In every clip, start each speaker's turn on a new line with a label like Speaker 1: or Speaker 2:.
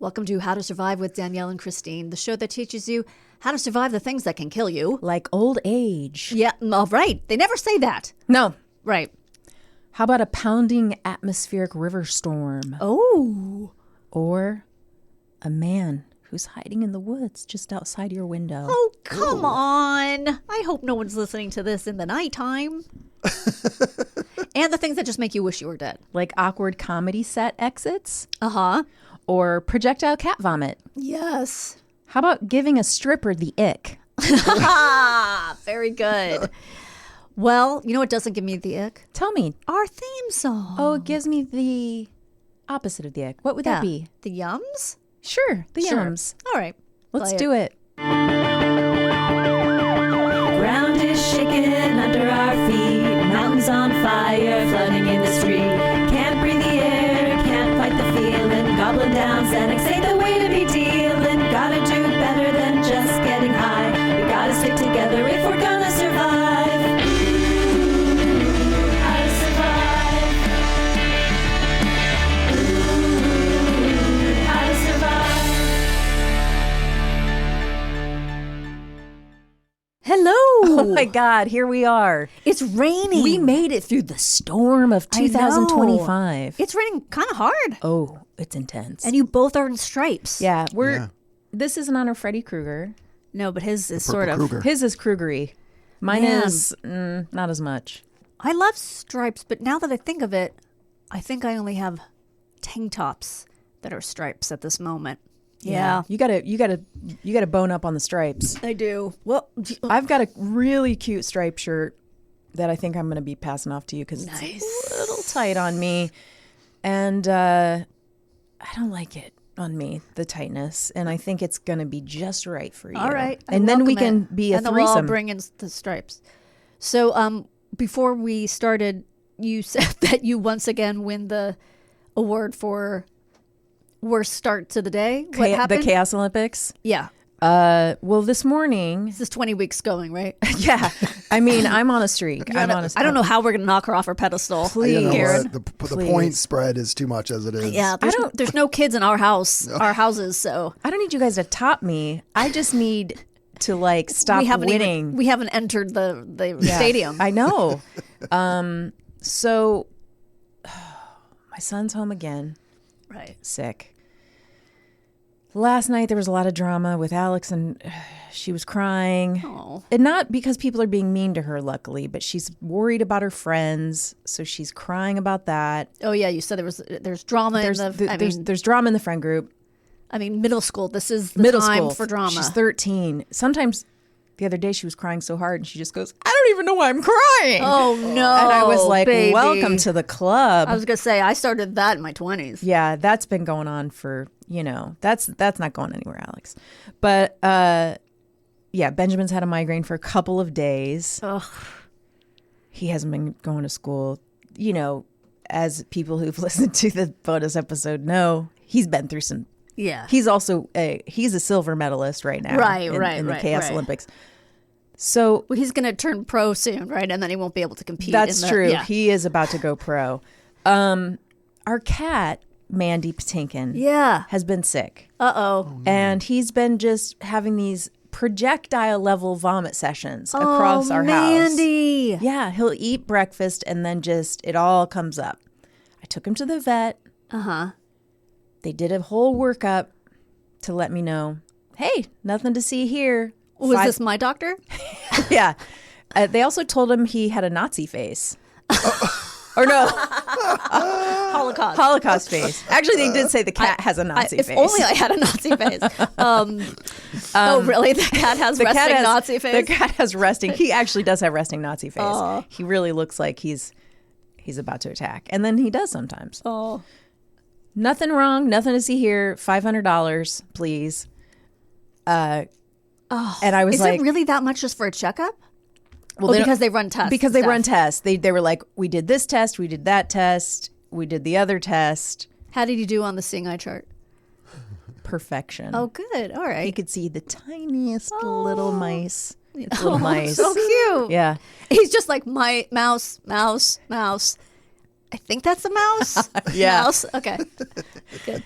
Speaker 1: Welcome to How to Survive with Danielle and Kristine, the show that teaches you how to survive the things that can kill you.
Speaker 2: Like old age.
Speaker 1: Yeah, right. They never say that.
Speaker 2: No.
Speaker 1: Right.
Speaker 2: How about a pounding atmospheric river storm?
Speaker 1: Oh.
Speaker 2: Or a man who's hiding in the woods just outside your window.
Speaker 1: Oh, come on. I hope no one's listening to this in the nighttime. And the things that just make you wish you were dead.
Speaker 2: Like awkward comedy set exits.
Speaker 1: Uh-huh.
Speaker 2: Or projectile cat vomit.
Speaker 1: Yes.
Speaker 2: How about giving a stripper the ick?
Speaker 1: Very good. Well, you know what doesn't give me the ick?
Speaker 2: Tell me.
Speaker 1: Our theme song.
Speaker 2: Oh, it gives me the opposite of the ick. What would that be?
Speaker 1: The yums?
Speaker 2: Sure, the yums.
Speaker 1: All right.
Speaker 2: Let's do it.
Speaker 3: Ground is shaking under our feet. Mountains on fire, flooding in the street. Can't breathe the air, can't fight the feeling. Gobbling down Xanax ain't the way to be dealing. Gotta do better than just getting high. We gotta stick together if we're gonna survive. Ooh, how to survive. Ooh, how to survive.
Speaker 1: Hello.
Speaker 2: Oh my God, here we are.
Speaker 1: It's raining.
Speaker 2: We made it through the storm of 2025.
Speaker 1: It's raining kind of hard.
Speaker 2: Oh, it's intense.
Speaker 1: And you both are in stripes.
Speaker 2: Yeah, this isn't on a Freddy Krueger.
Speaker 1: No, but his is
Speaker 4: Purple
Speaker 1: sort of.
Speaker 4: Krueger.
Speaker 2: His is Krugery. Mine
Speaker 1: Yeah.
Speaker 2: is not as much.
Speaker 1: I love stripes, but now that I think of it, I think I only have tank tops that are stripes at this moment. Yeah.
Speaker 2: You gotta bone up on the stripes.
Speaker 1: I do. Well,
Speaker 2: I've got a really cute striped shirt that I think I'm gonna be passing off to you because
Speaker 1: Nice.
Speaker 2: it's a little tight on me, and I don't like it on me, the tightness, and I think it's gonna be just right for you.
Speaker 1: all right. I
Speaker 2: and then we
Speaker 1: welcome
Speaker 2: can
Speaker 1: it.
Speaker 2: be a
Speaker 1: and then we'll all
Speaker 2: threesome.
Speaker 1: bring in the stripes. So, before we started, you said that you once again win the award for worst start to the day. What happened?
Speaker 2: The Chaos Olympics.
Speaker 1: Yeah.
Speaker 2: Well, this morning,
Speaker 1: This is 20 weeks going, right?
Speaker 2: yeah. I mean, I'm on a streak. I'm on a
Speaker 1: I don't know how we're going to knock her off her pedestal.
Speaker 2: Please.
Speaker 4: You know
Speaker 2: Karen,
Speaker 4: what? The
Speaker 2: please.
Speaker 4: point spread is too much as it is.
Speaker 1: Yeah, there's no kids in our house, our houses, so
Speaker 2: I don't need you guys to top me. I just need to stop winning.
Speaker 1: we haven't entered the stadium.
Speaker 2: I know. So my son's home again,
Speaker 1: Right.
Speaker 2: sick. Last night there was a lot of drama with Alex, and she was crying.
Speaker 1: Oh.
Speaker 2: And not because people are being mean to her, luckily, but she's worried about her friends, so she's crying about that.
Speaker 1: Oh yeah, you said there's drama
Speaker 2: There's
Speaker 1: in the
Speaker 2: there's drama in the friend group.
Speaker 1: I mean middle school. This is the
Speaker 2: Middle
Speaker 1: time
Speaker 2: school
Speaker 1: for drama.
Speaker 2: She's 13. Sometimes the other day she was crying so hard, and she just goes, "I don't even know why I'm crying."
Speaker 1: Oh no.
Speaker 2: And I was like,
Speaker 1: baby.
Speaker 2: "Welcome to the club."
Speaker 1: I was gonna say I started that in my 20s.
Speaker 2: Yeah, that's been going on for, that's not going anywhere, Alex. But yeah, Benjamin's had a migraine for a couple of days.
Speaker 1: Ugh.
Speaker 2: He hasn't been going to school. As people who've listened to the bonus episode know, he's been through some.
Speaker 1: Yeah.
Speaker 2: He's also he's a silver medalist right now.
Speaker 1: Right,
Speaker 2: in the Chaos
Speaker 1: right.
Speaker 2: Olympics. So
Speaker 1: Well, he's gonna turn pro soon, right? And then he won't be able to compete.
Speaker 2: that's true.
Speaker 1: Yeah.
Speaker 2: He is about to go pro. Our cat, Mandy Patinkin,
Speaker 1: Yeah.
Speaker 2: has been sick.
Speaker 1: Uh-oh.
Speaker 2: And he's been just having these projectile level vomit sessions across our house.
Speaker 1: Mandy.
Speaker 2: Yeah, he'll eat breakfast and then just it all comes up. I took him to the vet.
Speaker 1: Uh-huh.
Speaker 2: They did a whole workup to let me know, hey, nothing to see here.
Speaker 1: Was this my doctor?
Speaker 2: Yeah. They also told him he had a Nazi face. Or no, Holocaust face. Actually, they did say the cat has a Nazi face.
Speaker 1: If only I had a Nazi face. Oh, really? The cat has resting Nazi face?
Speaker 2: The cat has resting. He actually does have resting Nazi face. He really looks like he's about to attack. And then he does sometimes.
Speaker 1: Oh.
Speaker 2: Nothing wrong. Nothing to see here. $500, please. And I was
Speaker 1: Is
Speaker 2: like,
Speaker 1: it really that much just for a checkup?
Speaker 2: well,
Speaker 1: Because they run tests.
Speaker 2: Because
Speaker 1: and
Speaker 2: they run
Speaker 1: stuff.
Speaker 2: tests. They were like, we did this test, we did that test, we did the other test.
Speaker 1: How did you do on the seeing eye chart?
Speaker 2: Perfection.
Speaker 1: Oh, good. All right.
Speaker 2: You could see the tiniest little mice. It's little mice.
Speaker 1: So cute.
Speaker 2: Yeah.
Speaker 1: He's just like my mouse. I think that's a mouse.
Speaker 2: Yeah.
Speaker 1: Mouse. Okay. Good.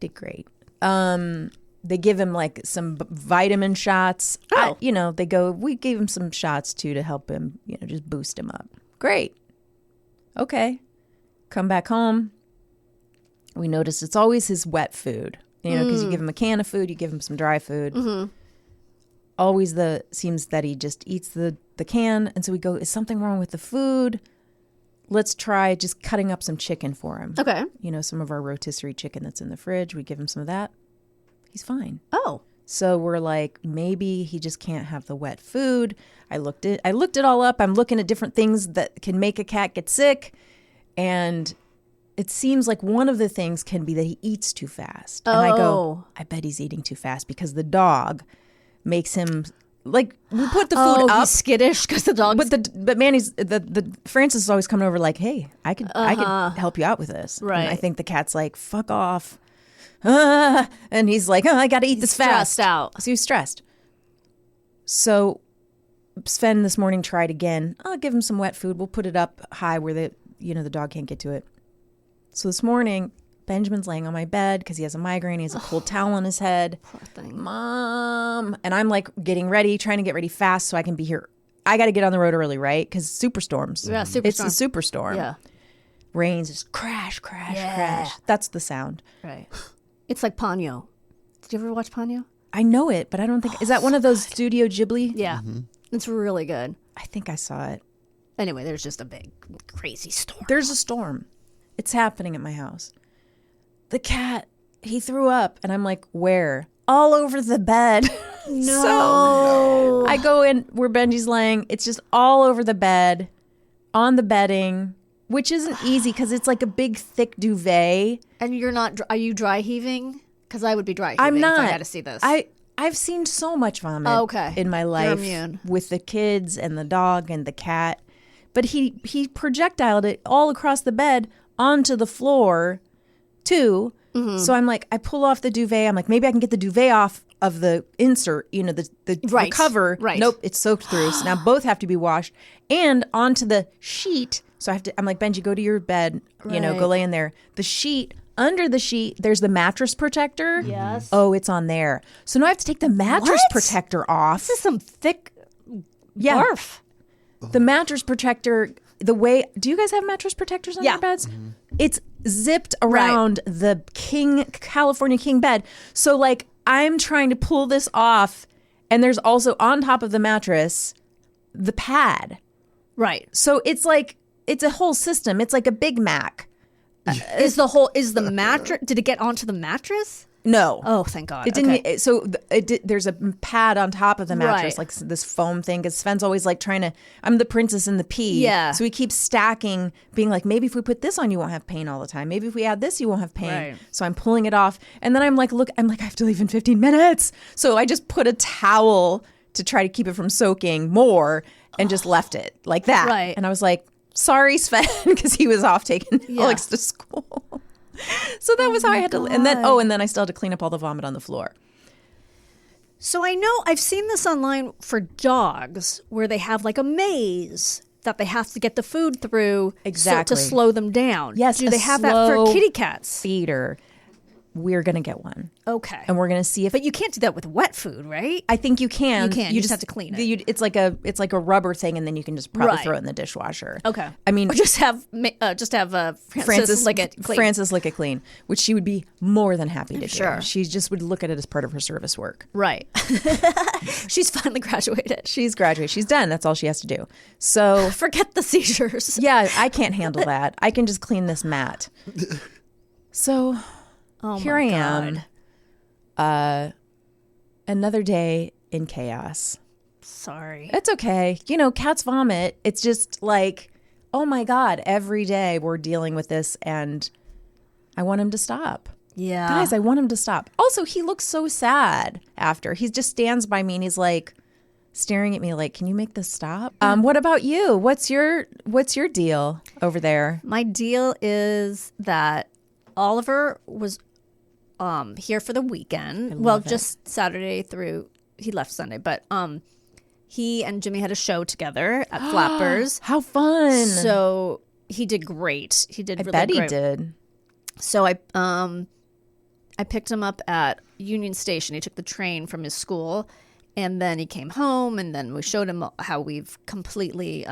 Speaker 2: Did great. They give him like some vitamin shots.
Speaker 1: Oh.
Speaker 2: We gave him some shots too to help him, just boost him up. Great. Okay. Come back home. We noticed it's always his wet food, because you give him a can of food, you give him some dry food.
Speaker 1: Mm-hmm.
Speaker 2: Always seems that he just eats the can. And so we go, is something wrong with the food? Let's try just cutting up some chicken for him.
Speaker 1: Okay.
Speaker 2: Some of our rotisserie chicken that's in the fridge. We give him some of that. He's fine.
Speaker 1: Oh.
Speaker 2: So we're like, maybe he just can't have the wet food. I looked it all up. I'm looking at different things that can make a cat get sick. And it seems like one of the things can be that he eats too fast. And I go, I bet he's eating too fast because the dog makes him like, we put the food up.
Speaker 1: He's skittish because the dog.
Speaker 2: But Manny's the Francis is always coming over like, hey, I could help you out with this.
Speaker 1: Right.
Speaker 2: And I think the cat's like, fuck off. And he's like, I got to eat this fast.
Speaker 1: Stressed out.
Speaker 2: So he was stressed. So Sven this morning tried again. I'll give him some wet food. We'll put it up high where the dog can't get to it. So this morning, Benjamin's laying on my bed because he has a migraine. He has a cold towel on his head.
Speaker 1: Poor thing.
Speaker 2: Mom. And I'm like getting ready, trying to get ready fast so I can be here. I got to get on the road early, right? Because superstorms.
Speaker 1: Yeah, superstorm.
Speaker 2: It's a superstorm.
Speaker 1: Yeah.
Speaker 2: Rains, just crash, crash, crash. That's the sound.
Speaker 1: Right. It's like Ponyo. Did you ever watch Ponyo?
Speaker 2: I know it, but I don't think... Is that one of those Studio Ghibli?
Speaker 1: Yeah. Mm-hmm. It's really good.
Speaker 2: I think I saw it.
Speaker 1: Anyway, there's just a big, crazy storm.
Speaker 2: There's a storm. It's happening at my house. The cat, he threw up, and I'm like, where? All over the bed.
Speaker 1: No.
Speaker 2: So I go in where Benji's laying. It's just all over the bed, on the bedding, which isn't easy because it's like a big, thick duvet.
Speaker 1: And you're not, are you dry heaving? Because I would be dry heaving
Speaker 2: I'm not.
Speaker 1: if I had to see this.
Speaker 2: I've seen so much vomit in my life with the kids and the dog and the cat. But he projectiled it all across the bed onto the floor, too. Mm-hmm. So I'm like, I pull off the duvet. I'm like, maybe I can get the duvet off of the insert, the cover.
Speaker 1: Right.
Speaker 2: Nope, it's soaked through. So now both have to be washed. And onto the sheet. So I'm like, Benji, go to your bed, go lay in there. The sheet, under the sheet, there's the mattress protector.
Speaker 1: Yes.
Speaker 2: Oh, it's on there. So now I have to take the mattress protector off.
Speaker 1: This is some thick barf.
Speaker 2: The mattress protector, do you guys have mattress protectors on your beds? Mm-hmm. It's zipped around the California King bed. So like I'm trying to pull this off, and there's also on top of the mattress, the pad.
Speaker 1: Right.
Speaker 2: So it's like, it's a whole system. It's like a Big Mac.
Speaker 1: Is the mattress, did it get onto the mattress?
Speaker 2: No.
Speaker 1: Oh, thank God.
Speaker 2: It didn't. So there's a pad on top of the mattress, like this foam thing. Because Sven's always like I'm the princess in the pea.
Speaker 1: Yeah.
Speaker 2: So he keeps stacking, being like, maybe if we put this on, you won't have pain all the time. Maybe if we add this, you won't have pain.
Speaker 1: Right.
Speaker 2: So I'm pulling it off. And then I'm like, I have to leave in 15 minutes. So I just put a towel to try to keep it from soaking more and just left it like that.
Speaker 1: Right.
Speaker 2: And I was like, sorry, Sven, because he was off taking Alex to school. So that was how I had to, and then I still had to clean up all the vomit on the floor.
Speaker 1: So I know I've seen this online for dogs where they have like a maze that they have to get the food through to slow them down.
Speaker 2: Yes.
Speaker 1: Do they have that for kitty cats?
Speaker 2: Feeder. We're going to get one.
Speaker 1: Okay.
Speaker 2: And we're going to see if...
Speaker 1: But you can't do that with wet food, right?
Speaker 2: I think you can.
Speaker 1: You can. You just have to clean it.
Speaker 2: It's like a rubber thing, and then you can just probably throw it in the dishwasher.
Speaker 1: Okay.
Speaker 2: I mean...
Speaker 1: Or just have Francis lick it clean.
Speaker 2: Francis lick it clean, which she would be more than happy to do.
Speaker 1: Sure.
Speaker 2: She just would look at it as part of her service work.
Speaker 1: Right. She's finally graduated.
Speaker 2: She's graduated. She's done. That's all she has to do. So...
Speaker 1: Forget the seizures.
Speaker 2: Yeah, I can't handle that. I can just clean this mat. So... Here I am. Another day in chaos.
Speaker 1: Sorry.
Speaker 2: It's okay. Cats vomit. It's just like, oh my God, every day we're dealing with this, and I want him to stop.
Speaker 1: Yeah.
Speaker 2: Guys, I want him to stop. Also, he looks so sad after. He just stands by me and he's like staring at me like, can you make this stop? What about you? What's your deal over there?
Speaker 1: My deal is that Oliver was here for the weekend. Well, just Saturday through, he left Sunday, but he and Jimmy had a show together at Flappers.
Speaker 2: How fun.
Speaker 1: So he did great. He did really great.
Speaker 2: I bet he did.
Speaker 1: So I picked him up at Union Station. He took the train from his school, and then he came home, and then we showed him how we've completely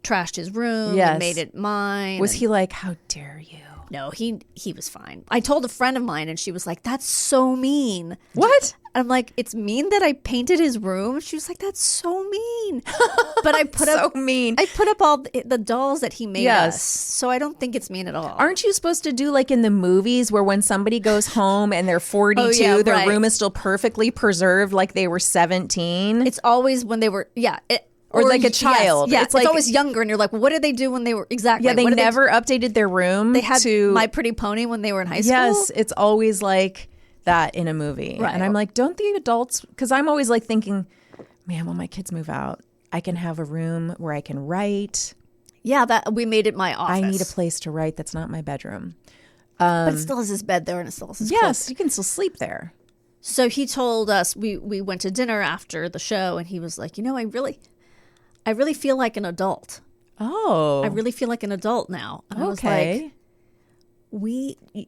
Speaker 1: trashed his room and made it mine.
Speaker 2: Was he like, how dare you?
Speaker 1: No, he was fine. I told a friend of mine, and she was like, that's so mean.
Speaker 2: What?
Speaker 1: I'm like, it's mean that I painted his room? She was like, that's so mean. But I put up
Speaker 2: mean.
Speaker 1: I put up all the dolls that he made us. So I don't think it's mean at all.
Speaker 2: Aren't you supposed to do like in the movies where when somebody goes home and they're 42, their room is still perfectly preserved like they were 17?
Speaker 1: It's always when they were,
Speaker 2: or like a child.
Speaker 1: Yes, it's always younger, and you're like, well, what did they do when they were exactly?
Speaker 2: Yeah, they never updated their room.
Speaker 1: They had My Pretty Pony when they were in high school.
Speaker 2: Yes, it's always like that in a movie.
Speaker 1: Right.
Speaker 2: And I'm like, don't the adults? Because I'm always like thinking, man, when my kids move out, I can have a room where I can write.
Speaker 1: Yeah, that we made it my office.
Speaker 2: I need a place to write that's not my bedroom.
Speaker 1: But it still has his bed there, and it still has his
Speaker 2: yes,
Speaker 1: clothes.
Speaker 2: you can still sleep there.
Speaker 1: So he told us we went to dinner after the show, and he was like, I really feel like an adult.
Speaker 2: Oh.
Speaker 1: I really feel like an adult now. And I was like,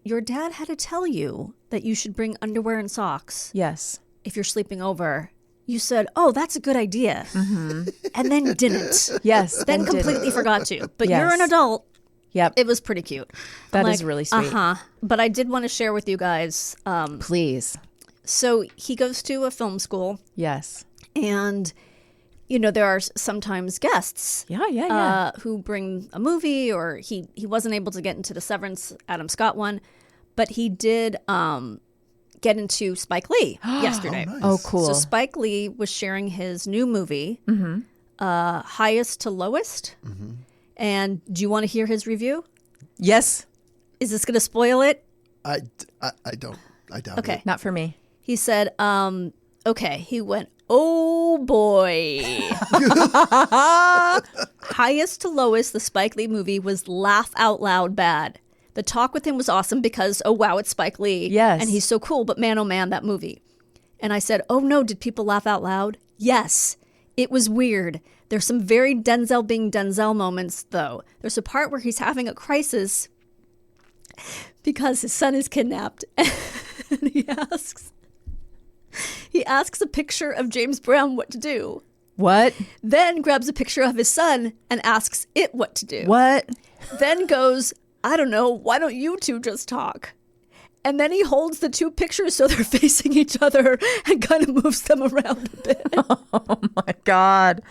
Speaker 1: your dad had to tell you that you should bring underwear and socks.
Speaker 2: Yes.
Speaker 1: If you're sleeping over. You said, oh, that's a good idea. Mm-hmm. And then didn't.
Speaker 2: Yes.
Speaker 1: Then completely forgot to. But you're an adult.
Speaker 2: Yep.
Speaker 1: It was pretty cute.
Speaker 2: That is really sweet.
Speaker 1: Uh-huh. But I did want to share with you guys.
Speaker 2: Please.
Speaker 1: So he goes to a film school.
Speaker 2: Yes.
Speaker 1: And there are sometimes guests who bring a movie, or he wasn't able to get into the Severance Adam Scott one, but he did get into Spike Lee yesterday.
Speaker 4: Oh, nice.
Speaker 2: Oh, cool.
Speaker 1: So Spike Lee was sharing his new movie, Highest to Lowest. Mm-hmm. And do you want to hear his review?
Speaker 2: Yes.
Speaker 1: Is this going to spoil it?
Speaker 4: I don't. I doubt
Speaker 1: Okay.
Speaker 4: it.
Speaker 2: Not for me.
Speaker 1: He said, okay. He went, oh boy. Highest to Lowest, the Spike Lee movie, was laugh out loud bad. The talk with him was awesome because, oh wow, it's Spike Lee.
Speaker 2: Yes.
Speaker 1: And he's so cool, but man, oh man, that movie. And I said, oh no, did people laugh out loud? Yes. It was weird. There's some very Denzel being Denzel moments, though. There's a part where he's having a crisis because his son is kidnapped. And he asks a picture of James Brown what to do.
Speaker 2: What?
Speaker 1: Then grabs a picture of his son and asks it what to do.
Speaker 2: What?
Speaker 1: Then goes, I don't know, why don't you two just talk? And then he holds the two pictures so they're facing each other and kind of moves them around a bit.
Speaker 2: Oh my God.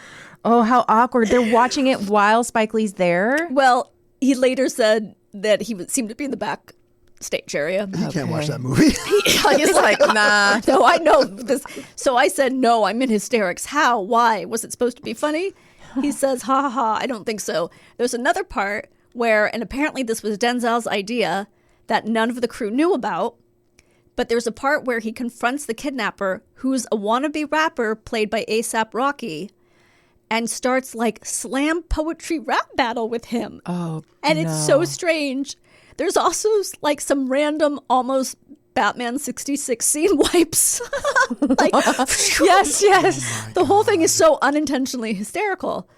Speaker 2: Oh, how awkward. They're watching it while Spike Lee's there?
Speaker 1: Well, he later said that he seemed to be in the backstage area.
Speaker 4: He can't watch that movie.
Speaker 1: He's like, nah. No, I know this. So I said, no, I'm in hysterics. How? Why? Was it supposed to be funny? He says, ha ha ha, I don't think so. There's another part where, and apparently this was Denzel's idea that none of the crew knew about, but there's a part where he confronts the kidnapper, who's a wannabe rapper played by A$AP Rocky, and starts like slam poetry rap battle with him.
Speaker 2: Oh,
Speaker 1: and it's so strange. There's also like some random almost Batman 66 scene wipes. Like,
Speaker 2: yes.
Speaker 1: Oh the whole thing is so unintentionally hysterical.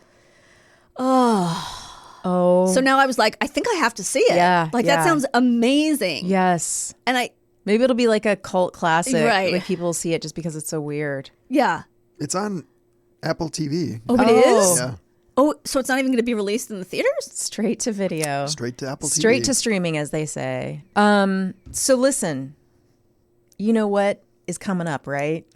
Speaker 2: Oh.
Speaker 1: So now I was like, I think I have to see it.
Speaker 2: Yeah.
Speaker 1: That sounds amazing.
Speaker 2: Yes.
Speaker 1: And
Speaker 2: maybe it'll be like a cult classic.
Speaker 1: Right.
Speaker 2: Like people will see it just because it's so weird.
Speaker 1: Yeah.
Speaker 4: It's on Apple TV.
Speaker 1: Oh, it is?
Speaker 4: Yeah.
Speaker 1: Oh, so it's not even going to be released in the theaters?
Speaker 2: Straight to video.
Speaker 4: Straight to Apple TV.
Speaker 2: Straight to streaming, as they say. So listen, you know what is coming up, right?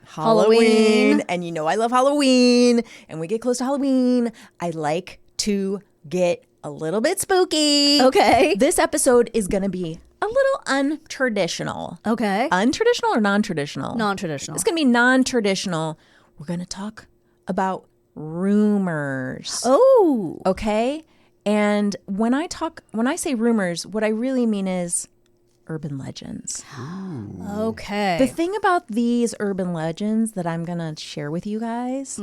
Speaker 2: Halloween. And you know I love Halloween. And we get close to Halloween. I like to get a little bit spooky.
Speaker 1: Okay.
Speaker 2: This episode is going to be a little untraditional.
Speaker 1: Okay.
Speaker 2: Untraditional or non-traditional?
Speaker 1: Non-traditional.
Speaker 2: It's going to be non-traditional. We're going to talk about rumors.
Speaker 1: Oh.
Speaker 2: Okay? And when I say rumors, what I really mean is urban legends.
Speaker 1: Okay.
Speaker 2: The thing about these urban legends that I'm going to share with you guys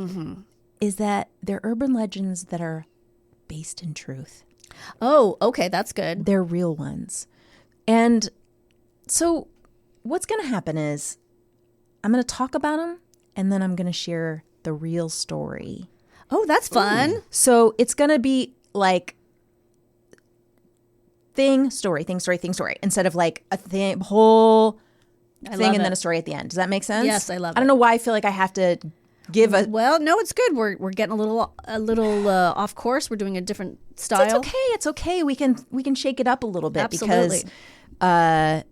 Speaker 2: is that they're urban legends that are based in truth.
Speaker 1: Oh, okay. That's good.
Speaker 2: They're real ones. And so what's going to happen is I'm going to talk about them and then I'm going to share the real story.
Speaker 1: Oh, that's fun.
Speaker 2: So it's going to be like thing, story, thing, story, thing, story, instead of like a whole thing and then a story at the end. Does that make sense?
Speaker 1: Yes, I love it.
Speaker 2: I don't know why I feel like I have to give a...
Speaker 1: Well, no, it's good. We're getting a little off course. We're doing a different style.
Speaker 2: It's okay. It's okay. We can shake it up a little bit.
Speaker 1: Absolutely.
Speaker 2: Because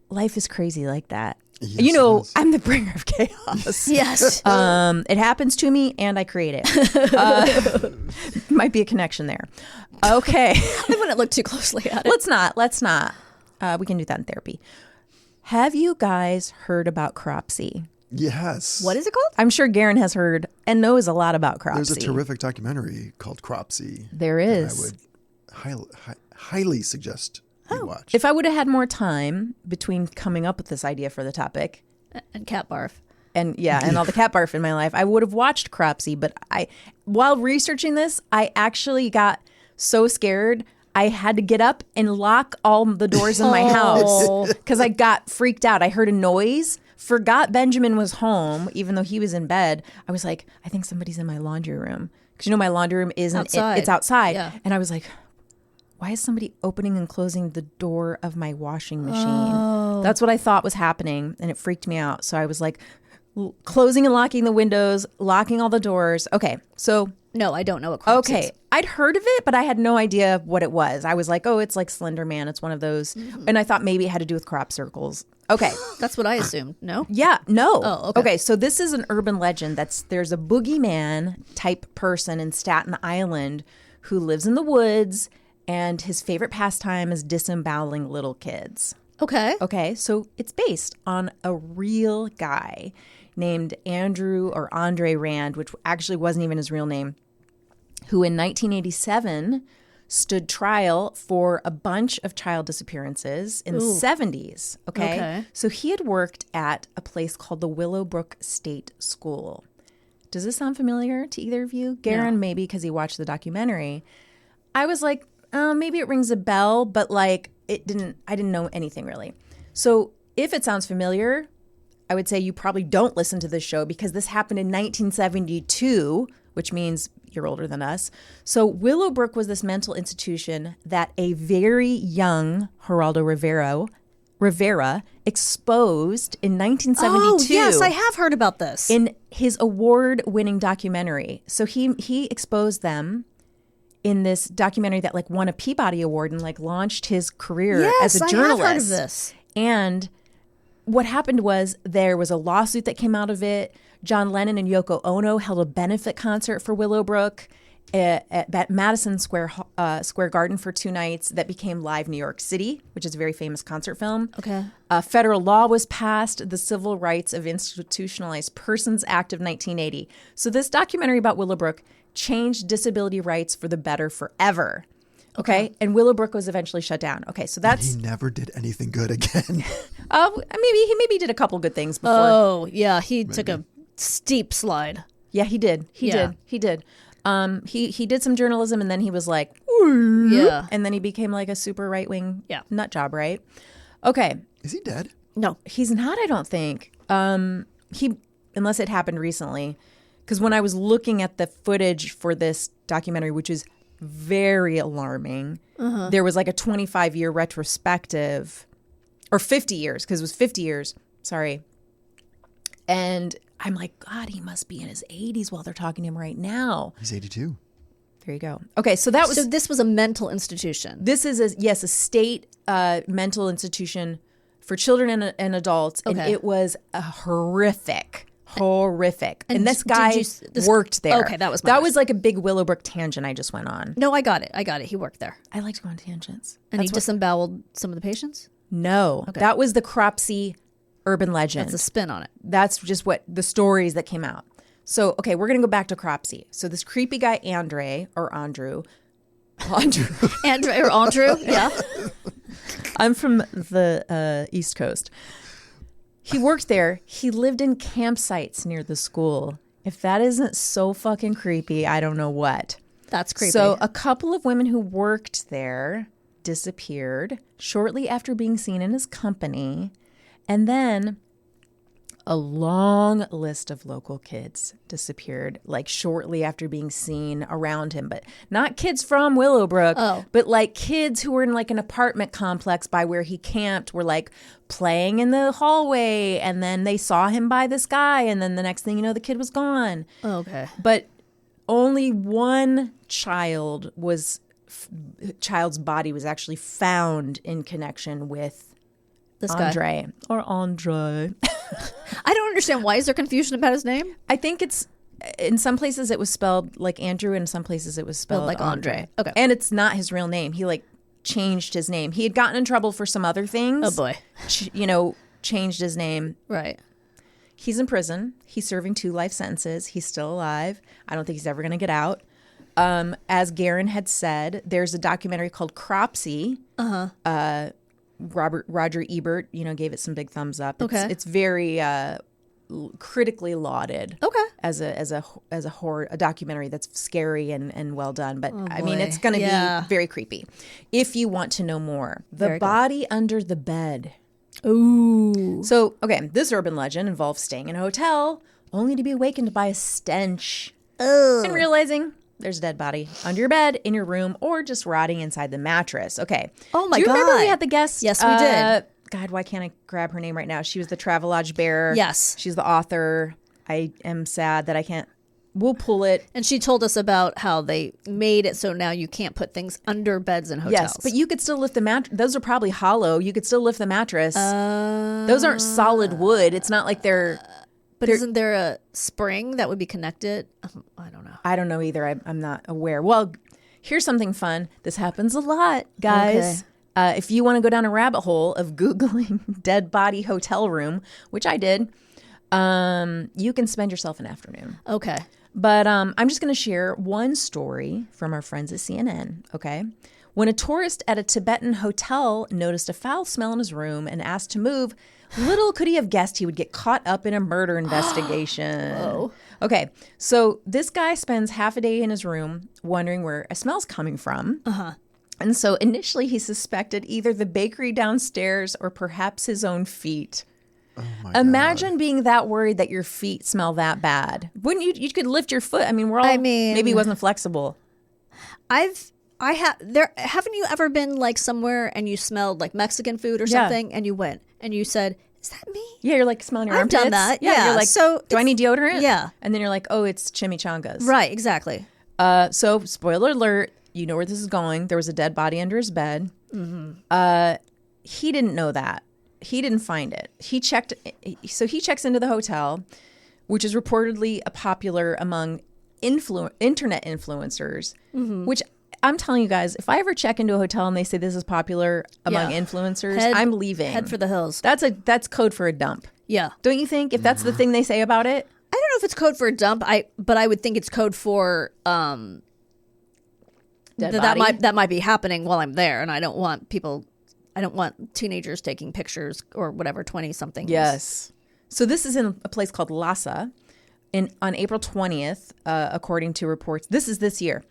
Speaker 2: life is crazy like that.
Speaker 4: Yes,
Speaker 2: you know,
Speaker 4: it is.
Speaker 2: I'm the bringer of chaos.
Speaker 1: Yes.
Speaker 2: It happens to me and I create it. Might be a connection there. Okay.
Speaker 1: I wouldn't look too closely at it.
Speaker 2: Let's not. We can do that in therapy. Have you guys heard about Cropsey?
Speaker 4: Yes.
Speaker 1: What is it called?
Speaker 2: I'm sure Garen has heard and knows a lot about Cropsey.
Speaker 4: There's a terrific documentary called Cropsey.
Speaker 2: There
Speaker 4: that
Speaker 2: is.
Speaker 4: I would highly suggest you watch.
Speaker 2: If I would have had more time between coming up with this idea for the topic
Speaker 1: And cat barf.
Speaker 2: and all the cat barf in my life, I would have watched Cropsey. But while researching this, I actually got so scared I had to get up and lock all the doors in my house because I got freaked out. I heard a noise, forgot Benjamin was home, even though he was in bed. I was like, I think somebody's in my laundry room. Because you know my laundry room isn't,
Speaker 1: Outside.
Speaker 2: it's outside.
Speaker 1: Yeah.
Speaker 2: And I was like, why is somebody opening and closing the door of my washing machine? That's what I thought was happening. And it freaked me out. So I was like closing and locking the windows, locking all the doors. Okay. So
Speaker 1: No, I don't know what Cropsey
Speaker 2: okay.
Speaker 1: is.
Speaker 2: I'd heard of it, but I had no idea what it was. I was like, oh, it's like Slender Man. It's one of those. And I thought maybe it had to do with crop circles. Okay.
Speaker 1: That's what I assumed. No?
Speaker 2: Yeah, no.
Speaker 1: Oh, okay.
Speaker 2: Okay, so this is an urban legend there's a boogeyman type person in Staten Island who lives in the woods and his favorite pastime is disemboweling little kids.
Speaker 1: Okay.
Speaker 2: Okay, so it's based on a real guy named Andrew or Andre Rand, which actually wasn't even his real name, who in 1987 stood trial for a bunch of child disappearances in the 70s. Okay? So he had worked at a place called the Willowbrook State School. Does this sound familiar to either of you? Garen, maybe because he watched the documentary. I was like, maybe it rings a bell, but like I didn't know anything really. So if it sounds familiar, I would say you probably don't listen to this show because this happened in 1972, which means you're older than us. So Willowbrook was this mental institution that a very young Geraldo Rivera exposed in 1972.
Speaker 1: Oh, yes, I have heard about this.
Speaker 2: In his award-winning documentary. So he exposed them in this documentary that like won a Peabody Award and like launched his career as a journalist.
Speaker 1: I have heard of this.
Speaker 2: And what happened was there was a lawsuit that came out of it. John Lennon and Yoko Ono held a benefit concert for Willowbrook at Madison Square Garden for 2 nights that became Live New York City, which is a very famous concert film.
Speaker 1: Okay.
Speaker 2: Federal law was passed, the Civil Rights of Institutionalized Persons Act of 1980. So this documentary about Willowbrook changed disability rights for the better forever. Okay. And Willowbrook was eventually shut down. Okay. So that's...
Speaker 4: He never did anything good again.
Speaker 2: maybe did a couple good things before.
Speaker 1: Oh, yeah. He took a steep slide.
Speaker 2: Yeah, he did. He did. He did some journalism and then he was like,
Speaker 1: Yeah.
Speaker 2: and then he became like a super right-wing nut job, right? Okay.
Speaker 4: Is he dead?
Speaker 1: No.
Speaker 2: He's not, I don't think. Unless it happened recently. Because when I was looking at the footage for this documentary, which is very alarming, there was like a 25-year retrospective, or 50 years, because it was 50 years. Sorry. And I'm like, God, he must be in his 80s while they're talking to him right now.
Speaker 4: He's 82.
Speaker 2: There you go. Okay, so that was...
Speaker 1: So this was a mental institution.
Speaker 2: This is, a state mental institution for children and adults. And
Speaker 1: Okay.
Speaker 2: it was a horrific. And this
Speaker 1: did
Speaker 2: guy
Speaker 1: you-
Speaker 2: worked there.
Speaker 1: Okay, that was my
Speaker 2: That
Speaker 1: question.
Speaker 2: was like a big Willowbrook tangent I just went on.
Speaker 1: No, I got it. He worked there.
Speaker 2: I like to go on tangents.
Speaker 1: And he disemboweled some of the patients?
Speaker 2: No, that was the Cropsey urban legend.
Speaker 1: That's a spin on it.
Speaker 2: That's just what the stories that came out. So, okay, we're going to go back to Cropsey. So this creepy guy, Andrew.
Speaker 1: Andrew or Andrew? Yeah.
Speaker 2: I'm from the East Coast. He worked there. He lived in campsites near the school. If that isn't so fucking creepy, I don't know what.
Speaker 1: That's creepy.
Speaker 2: So a couple of women who worked there disappeared shortly after being seen in his company. And then A long list of local kids disappeared, like shortly after being seen around him, but not kids from Willowbrook, but like kids who were in like an apartment complex by where he camped were like playing in the hallway, and then they saw him by this guy, and then the next thing you know, the kid was gone.
Speaker 1: Okay.
Speaker 2: But only one child's body was actually found in connection with
Speaker 1: This
Speaker 2: Andre.
Speaker 1: guy.
Speaker 2: Or Andre.
Speaker 1: I don't understand. Why is there confusion about his name?
Speaker 2: I think it's in some places it was spelled like Andrew, and in some places it was spelled
Speaker 1: like Andre. Okay.
Speaker 2: And it's not his real name. He like changed his name. He had gotten in trouble for some other things.
Speaker 1: Oh boy.
Speaker 2: Changed his name.
Speaker 1: Right.
Speaker 2: He's in prison. He's serving 2 life sentences. He's still alive. I don't think he's ever going to get out. As Garen had said, there's a documentary called Cropsey. Roger Ebert, gave it some big thumbs up. It's very critically lauded.
Speaker 1: Okay.
Speaker 2: As a horror, a documentary that's scary and well done. But I mean, it's going to be very creepy. If you want to know more, the body under the bed.
Speaker 1: Ooh.
Speaker 2: So, okay, this urban legend involves staying in a hotel only to be awakened by a stench and realizing there's a dead body under your bed, in your room, or just rotting inside the mattress. Okay.
Speaker 1: Oh my God.
Speaker 2: Do you remember we had the guest?
Speaker 1: Yes, we did.
Speaker 2: God, why can't I grab her name right now? She was the Travelodge bearer.
Speaker 1: Yes.
Speaker 2: She's the author. I am sad that I can't. We'll pull it.
Speaker 1: And she told us about how they made it so now you can't put things under beds in hotels.
Speaker 2: Yes, but you could still lift the mattress. Those are probably hollow. You could still lift the mattress. Those aren't solid wood. It's not like they're...
Speaker 1: But isn't there a spring that would be connected? I don't know.
Speaker 2: I don't know either. I'm not aware. Well, here's something fun. This happens a lot, guys. Okay. If you want to go down a rabbit hole of Googling dead body hotel room, which I did, you can spend yourself an afternoon.
Speaker 1: Okay.
Speaker 2: But I'm just going to share one story from our friends at CNN, okay? When a tourist at a Tibetan hotel noticed a foul smell in his room and asked to move, little could he have guessed he would get caught up in a murder investigation.
Speaker 1: Whoa.
Speaker 2: Okay, so this guy spends half a day in his room wondering where a smell's coming from. And so initially he suspected either the bakery downstairs or perhaps his own feet.
Speaker 4: Oh my
Speaker 2: Imagine
Speaker 4: God.
Speaker 2: being that worried that your feet smell that bad. Wouldn't you? You could lift your foot. I mean, maybe he wasn't flexible.
Speaker 1: Haven't you ever been like somewhere and you smelled like Mexican food or something and you went and you said, "Is that me?"
Speaker 2: Yeah, you're like smelling your
Speaker 1: I've
Speaker 2: armpits.
Speaker 1: done that. Yeah.
Speaker 2: You're like,
Speaker 1: So
Speaker 2: do I need deodorant?
Speaker 1: Yeah.
Speaker 2: And then you're like, oh, it's chimichangas.
Speaker 1: Right, exactly.
Speaker 2: So spoiler alert, you know where this is going. There was a dead body under his bed. He didn't know that. He didn't find it. He checks into the hotel, which is reportedly popular among internet influencers, which I'm telling you guys, if I ever check into a hotel and they say this is popular among influencers, I'm leaving.
Speaker 1: Head for the hills.
Speaker 2: That's code for a dump.
Speaker 1: Yeah.
Speaker 2: Don't you think? If that's the thing they say about it?
Speaker 1: I don't know if it's code for a dump, but I would think it's code for that might be happening while I'm there, and I don't want teenagers taking pictures or whatever, 20-somethings.
Speaker 2: Yes. So this is in a place called Lhasa on April 20th, according to reports. This is this year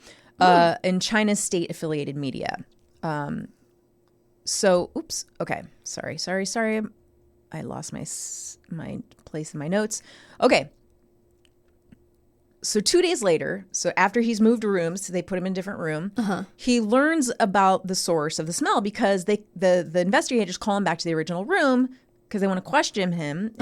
Speaker 2: in China's state-affiliated media. Oops. Okay. Sorry. I lost my place in my notes. Okay. So 2 days later, so after he's moved rooms, so they put him in a different room, he learns about the source of the smell because the investigators call him back to the original room because they want to question him.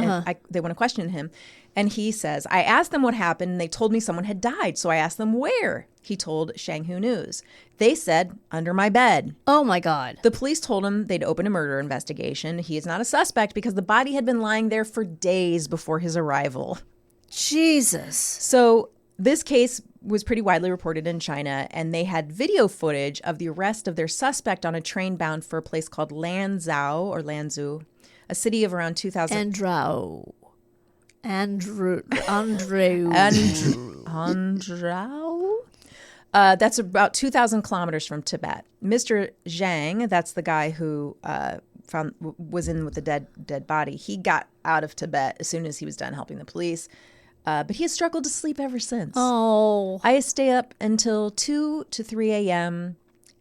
Speaker 2: And he says, I asked them what happened, and they told me someone had died. So I asked them where. He told Shanghai News. They said, under my bed.
Speaker 1: Oh, my God.
Speaker 2: The police told him they'd open a murder investigation. He is not a suspect because the body had been lying there for days before his arrival.
Speaker 1: Jesus.
Speaker 2: So this case was pretty widely reported in China, and they had video footage of the arrest of their suspect on a train bound for a place called Lanzhou, a city of around 2,000.
Speaker 1: Andrew.
Speaker 2: That's about 2,000 kilometers from Tibet. Mr. Zhang, that's the guy who was in with the dead body. He got out of Tibet as soon as he was done helping the police. But he has struggled to sleep ever since.
Speaker 1: Oh.
Speaker 2: I stay up until 2 to 3 a.m.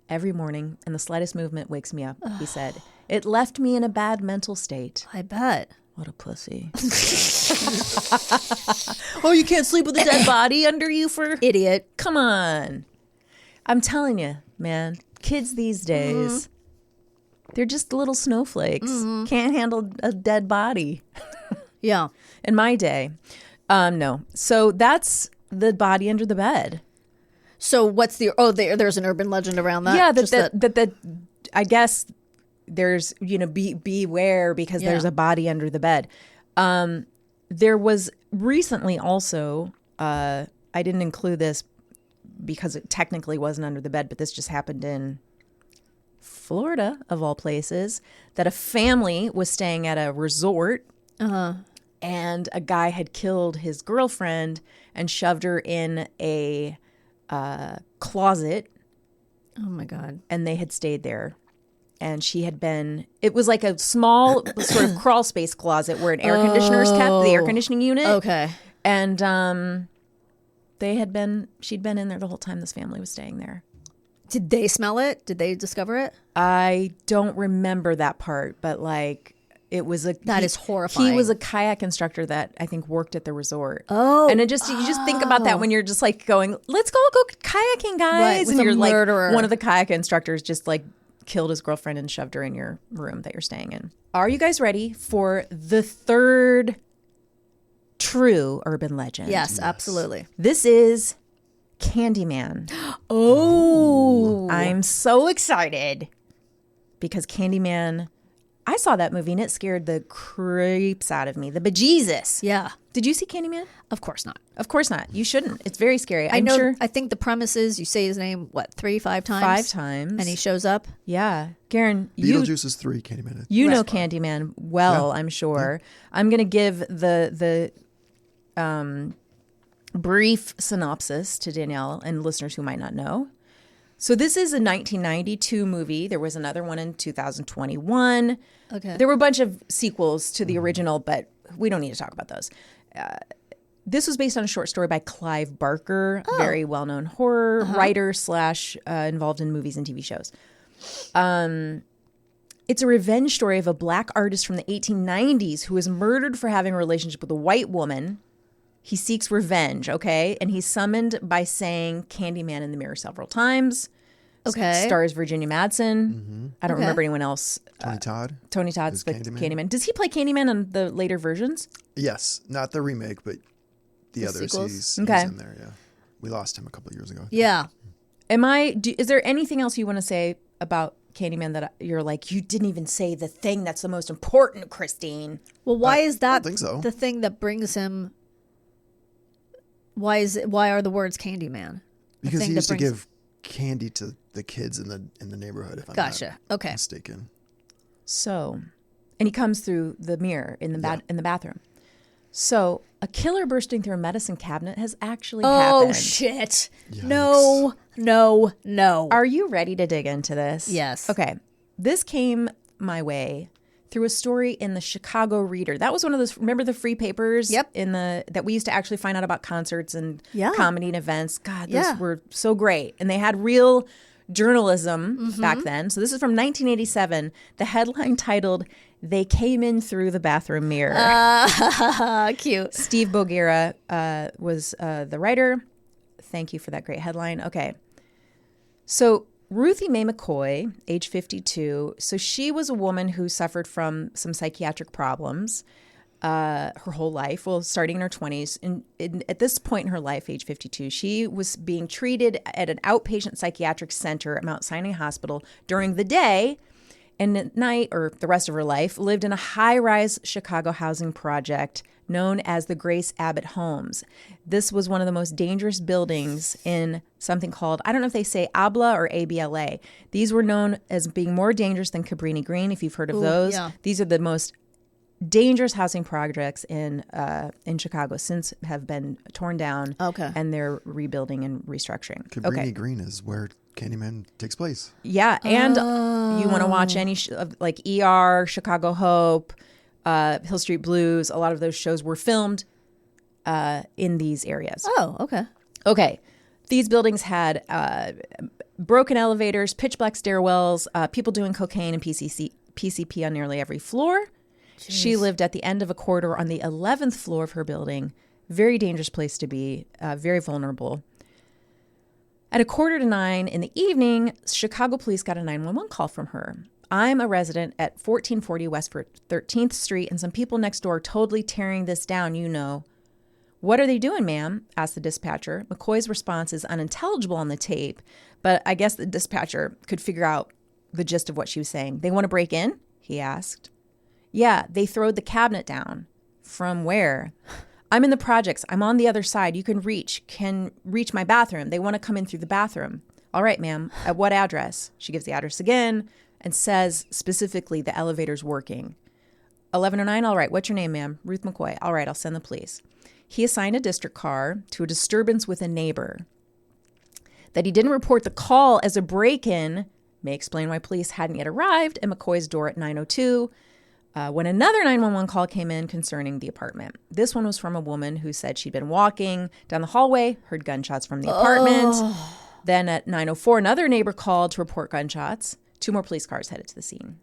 Speaker 2: every morning, and the slightest movement wakes me up, he said. It left me in a bad mental state.
Speaker 1: I bet.
Speaker 2: What a pussy. Oh, you can't sleep with a dead body under you for...
Speaker 1: Idiot.
Speaker 2: Come on. I'm telling you, man, kids these days, they're just little snowflakes. Can't handle a dead body.
Speaker 1: Yeah.
Speaker 2: In my day. No. So that's the body under the bed.
Speaker 1: So what's there's an urban legend around that?
Speaker 2: Yeah, that I guess there's, beware because there's a body under the bed. There was recently also, I didn't include this because it technically wasn't under the bed, but this just happened in Florida, of all places, that a family was staying at a resort and a guy had killed his girlfriend and shoved her in a closet.
Speaker 1: Oh my God.
Speaker 2: And they had stayed there. And it was like a small sort of crawl space closet where an air conditioner is kept, the air conditioning unit.
Speaker 1: Okay.
Speaker 2: And she'd been in there the whole time this family was staying there.
Speaker 1: Did they smell it? Did they discover it?
Speaker 2: I don't remember that part, but it was
Speaker 1: That is horrifying.
Speaker 2: He was a kayak instructor that I think worked at the resort.
Speaker 1: Oh.
Speaker 2: And you just think about that when you're just going, let's go kayaking, guys.
Speaker 1: Right, with
Speaker 2: and
Speaker 1: a
Speaker 2: you're
Speaker 1: murderer.
Speaker 2: One of the kayak instructors just killed his girlfriend and shoved her in your room that you're staying in. Are you guys ready for the third true urban legend?
Speaker 1: Yes, absolutely.
Speaker 2: This is Candyman.
Speaker 1: Oh.
Speaker 2: I'm so excited because Candyman, I saw that movie and it scared the creeps out of me. The bejesus.
Speaker 1: Yeah.
Speaker 2: Did you see Candyman?
Speaker 1: Of course not.
Speaker 2: Of course not. You shouldn't. It's very scary.
Speaker 1: I know. I think the premise is you say his name, 3, 5 times?
Speaker 2: 5 times.
Speaker 1: And he shows up?
Speaker 2: Yeah. Garen,
Speaker 4: Beetlejuice is 3, Candyman is
Speaker 2: you know Candyman well, I'm sure. Yeah. I'm going to give the brief synopsis to Danielle and listeners who might not know. So this is a 1992 movie. There was another one in 2021.
Speaker 1: Okay.
Speaker 2: There were a bunch of sequels to the original, but we don't need to talk about those. This was based on a short story by Clive Barker, very well-known horror writer / involved in movies and TV shows. It's a revenge story of a black artist from the 1890s who was murdered for having a relationship with a white woman. He seeks revenge, okay? And he's summoned by saying Candyman in the mirror several times.
Speaker 1: Okay.
Speaker 2: Stars Virginia Madsen. I don't remember anyone else.
Speaker 4: Tony Todd.
Speaker 2: Tony Todd's the Candyman. Does he play Candyman on the later versions?
Speaker 4: Yes. Not the remake, but the others.
Speaker 1: sequels?
Speaker 4: He's in there, yeah. We lost him a couple of years ago.
Speaker 1: Yeah.
Speaker 2: Is there anything else you want to say about Candyman that you're you didn't even say the thing that's the most important, Kristine?
Speaker 1: Well, why is that
Speaker 4: think so.
Speaker 1: the thing that brings him... Why are the words Candyman?
Speaker 4: Because he used to give candy to the kids in the neighborhood, if I'm not mistaken.
Speaker 2: So, and he comes through the mirror in the bathroom. So, a killer bursting through a medicine cabinet has actually happened.
Speaker 1: Oh, shit.
Speaker 4: Yikes.
Speaker 1: No.
Speaker 2: Are you ready to dig into this?
Speaker 1: Yes.
Speaker 2: Okay. This came my way through a story in the Chicago Reader. That was one of those, remember the free papers?
Speaker 1: Yep.
Speaker 2: That we used to actually find out about concerts and comedy and events. God, those were so great. And they had real journalism back then. So this is from 1987. The headline titled, "They Came In Through the Bathroom Mirror."
Speaker 1: Cute.
Speaker 2: Steve Bogira was the writer. Thank you for that great headline. Okay. So Ruthie Mae McCoy, age 52. So she was a woman who suffered from some psychiatric problems her whole life. Well, starting in her 20s. And at this point in her life, age 52, she was being treated at an outpatient psychiatric center at Mount Sinai Hospital during the day. And at night, or the rest of her life, lived in a high-rise Chicago housing project known as the Grace Abbott Homes. This was one of the most dangerous buildings in something called, I don't know if they say ABLA or ABLA. These were known as being more dangerous than Cabrini Green, if you've heard of those.
Speaker 1: Yeah.
Speaker 2: These are the most dangerous housing projects in Chicago since have been torn down.
Speaker 1: Okay.
Speaker 2: And they're rebuilding and restructuring.
Speaker 4: Cabrini Green is where Candyman takes place.
Speaker 2: Yeah, and you want to watch any like ER, Chicago Hope, Hill Street Blues. A lot of those shows were filmed in these areas.
Speaker 1: Oh, okay.
Speaker 2: Okay, these buildings had broken elevators, pitch black stairwells, people doing cocaine and PCP on nearly every floor.
Speaker 1: Jeez.
Speaker 2: She lived at the end of a corridor on the 11th floor of her building. Very dangerous place to be, very vulnerable. At 8:45 in the evening, Chicago police got a 911 call from her. I'm a resident at 1440 West 13th Street, and some people next door are totally tearing this down, you know. What are they doing, ma'am? Asked the dispatcher. McCoy's response is unintelligible on the tape, but I guess the dispatcher could figure out the gist of what she was saying. They want to break in? He asked. Yeah, they throwed the cabinet down. From where? I'm in the projects. I'm on the other side. You can reach my bathroom. They want to come in through the bathroom. All right, ma'am. At what address? She gives the address again and says specifically the elevator's working. 1109. All right. What's your name, ma'am? Ruth McCoy. All right. I'll send the police. He assigned a district car to a disturbance with a neighbor. That he didn't report the call as a break-in may explain why police hadn't yet arrived at McCoy's door at 9:02 when another 911 call came in concerning the apartment. This one was from a woman who said she'd been walking down the hallway, heard gunshots from the apartment. Then at 9:04, another neighbor called to report gunshots. 2 more police cars headed to the scene.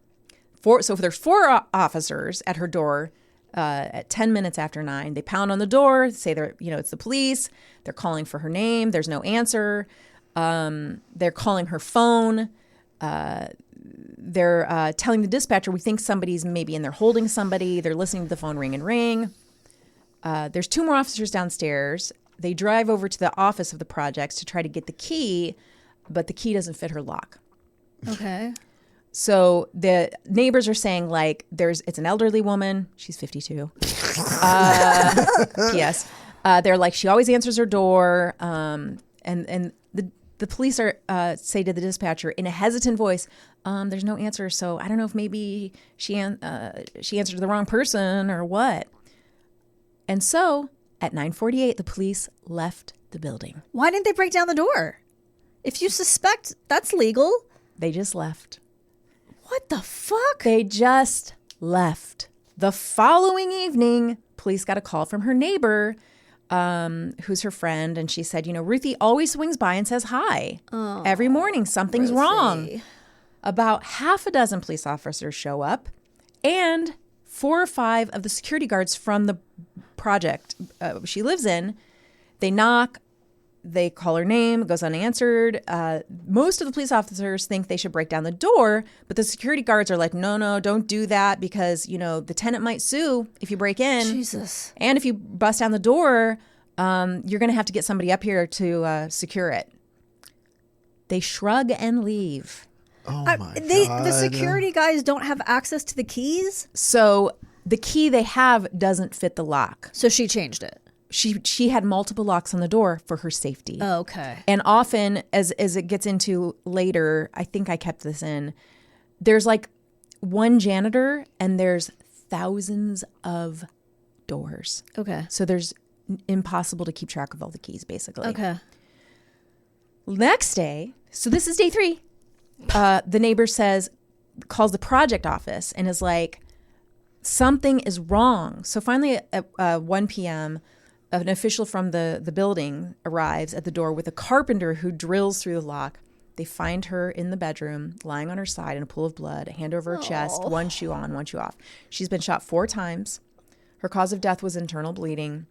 Speaker 2: So there's 4 officers at her door at 10 minutes after 9. They pound on the door, say it's the police. They're calling for her name. There's no answer. They're calling her phone. They're telling the dispatcher, we think somebody's maybe in there holding somebody. They're listening to the phone ring and ring. There's 2 more officers downstairs. They drive over to the office of the projects to try to get the key, but the key doesn't fit her lock.
Speaker 1: Okay.
Speaker 2: So the neighbors are saying, like, it's an elderly woman. She's 52. P.S. They're like, she always answers her door. And the police say to the dispatcher in a hesitant voice, there's no answer. So I don't know if maybe she answered the wrong person or what. And so at 9:48, the police left the building.
Speaker 1: Why didn't they break down the door? If you suspect, that's legal.
Speaker 2: They just left.
Speaker 1: What the fuck?
Speaker 2: They just left. The following evening, police got a call from her neighbor, who's her friend, and she said, Ruthie always swings by and says hi. Every morning, something's wrong. About half a dozen police officers show up, and 4 or 5 of the security guards from the project she lives in, they knock. They call her name, it goes unanswered. Most of the police officers think they should break down the door, but the security guards are like, no, don't do that because, the tenant might sue if you break in.
Speaker 1: Jesus.
Speaker 2: And if you bust down the door, you're going to have to get somebody up here to secure it. They shrug and leave.
Speaker 4: Oh, my God.
Speaker 1: The security guys don't have access to the keys?
Speaker 2: So the key they have doesn't fit the lock.
Speaker 1: So she changed it.
Speaker 2: She had multiple locks on the door for her safety.
Speaker 1: Oh, okay.
Speaker 2: And often, as it gets into later, I think I kept this in, there's like one janitor and there's thousands of doors.
Speaker 1: Okay.
Speaker 2: So there's impossible to keep track of all the keys, basically.
Speaker 1: Okay.
Speaker 2: Next day, so this is day 3, the neighbor calls the project office and is like, something is wrong. So finally at 1 p.m., an official from the building arrives at the door with a carpenter who drills through the lock. They find her in the bedroom, lying on her side in a pool of blood, a hand over her chest, one shoe on, one shoe off. She's been shot 4 times. Her cause of death was internal bleeding.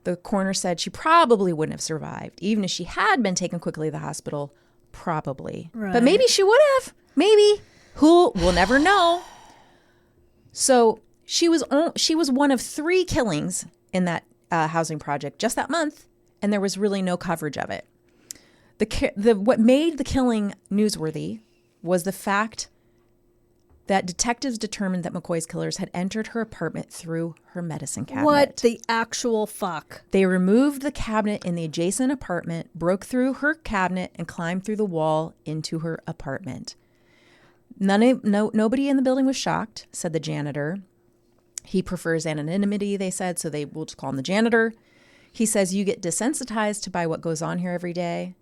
Speaker 2: The coroner said she probably wouldn't have survived, even if she had been taken quickly to the hospital. Probably.
Speaker 1: Right.
Speaker 2: But maybe she would have. Maybe. Who? We'll never know. So she was one of 3 killings in that housing project just that month, and there was really no coverage of it. What made the killing newsworthy was the fact that detectives determined that McCoy's killers had entered her apartment through her medicine cabinet.
Speaker 1: What the actual fuck?
Speaker 2: They removed the cabinet in the adjacent apartment, broke through her cabinet, and climbed through the wall into her apartment. Nobody in the building was shocked, said the janitor. He prefers anonymity, they said, so they will just call him the janitor. He says, you get desensitized by what goes on here every day.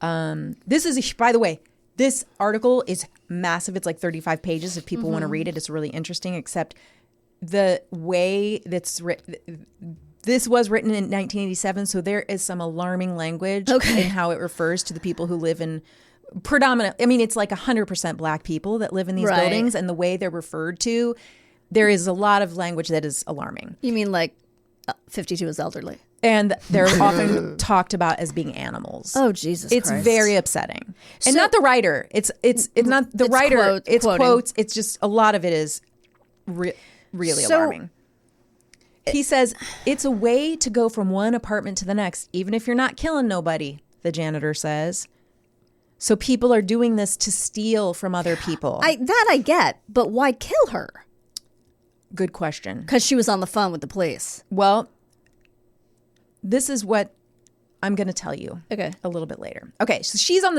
Speaker 2: By the way, this article is massive. It's like 35 pages. If people want to read it, it's really interesting, except the way that's written. This was written in 1987, so there is some alarming language in how it refers to the people who live in it's like 100% black people that live in these buildings, and the way they're referred to. there is a lot of language that is alarming.
Speaker 1: You mean like 52 is elderly?
Speaker 2: And they're often talked about as being animals.
Speaker 1: Oh, Jesus
Speaker 2: It's
Speaker 1: Christ.
Speaker 2: very upsetting. And not the writer. It's not the writer. It's quotes. It's just a lot of it is really alarming. He says, it's a way to go from one apartment to the next, even if you're not killing nobody, the janitor says. So people are doing this to steal from other people.
Speaker 1: That I get, but why kill her?
Speaker 2: Good question.
Speaker 1: Because she was on the phone with the police.
Speaker 2: Well, this is what I'm going to tell you
Speaker 1: a
Speaker 2: little bit later. Okay, so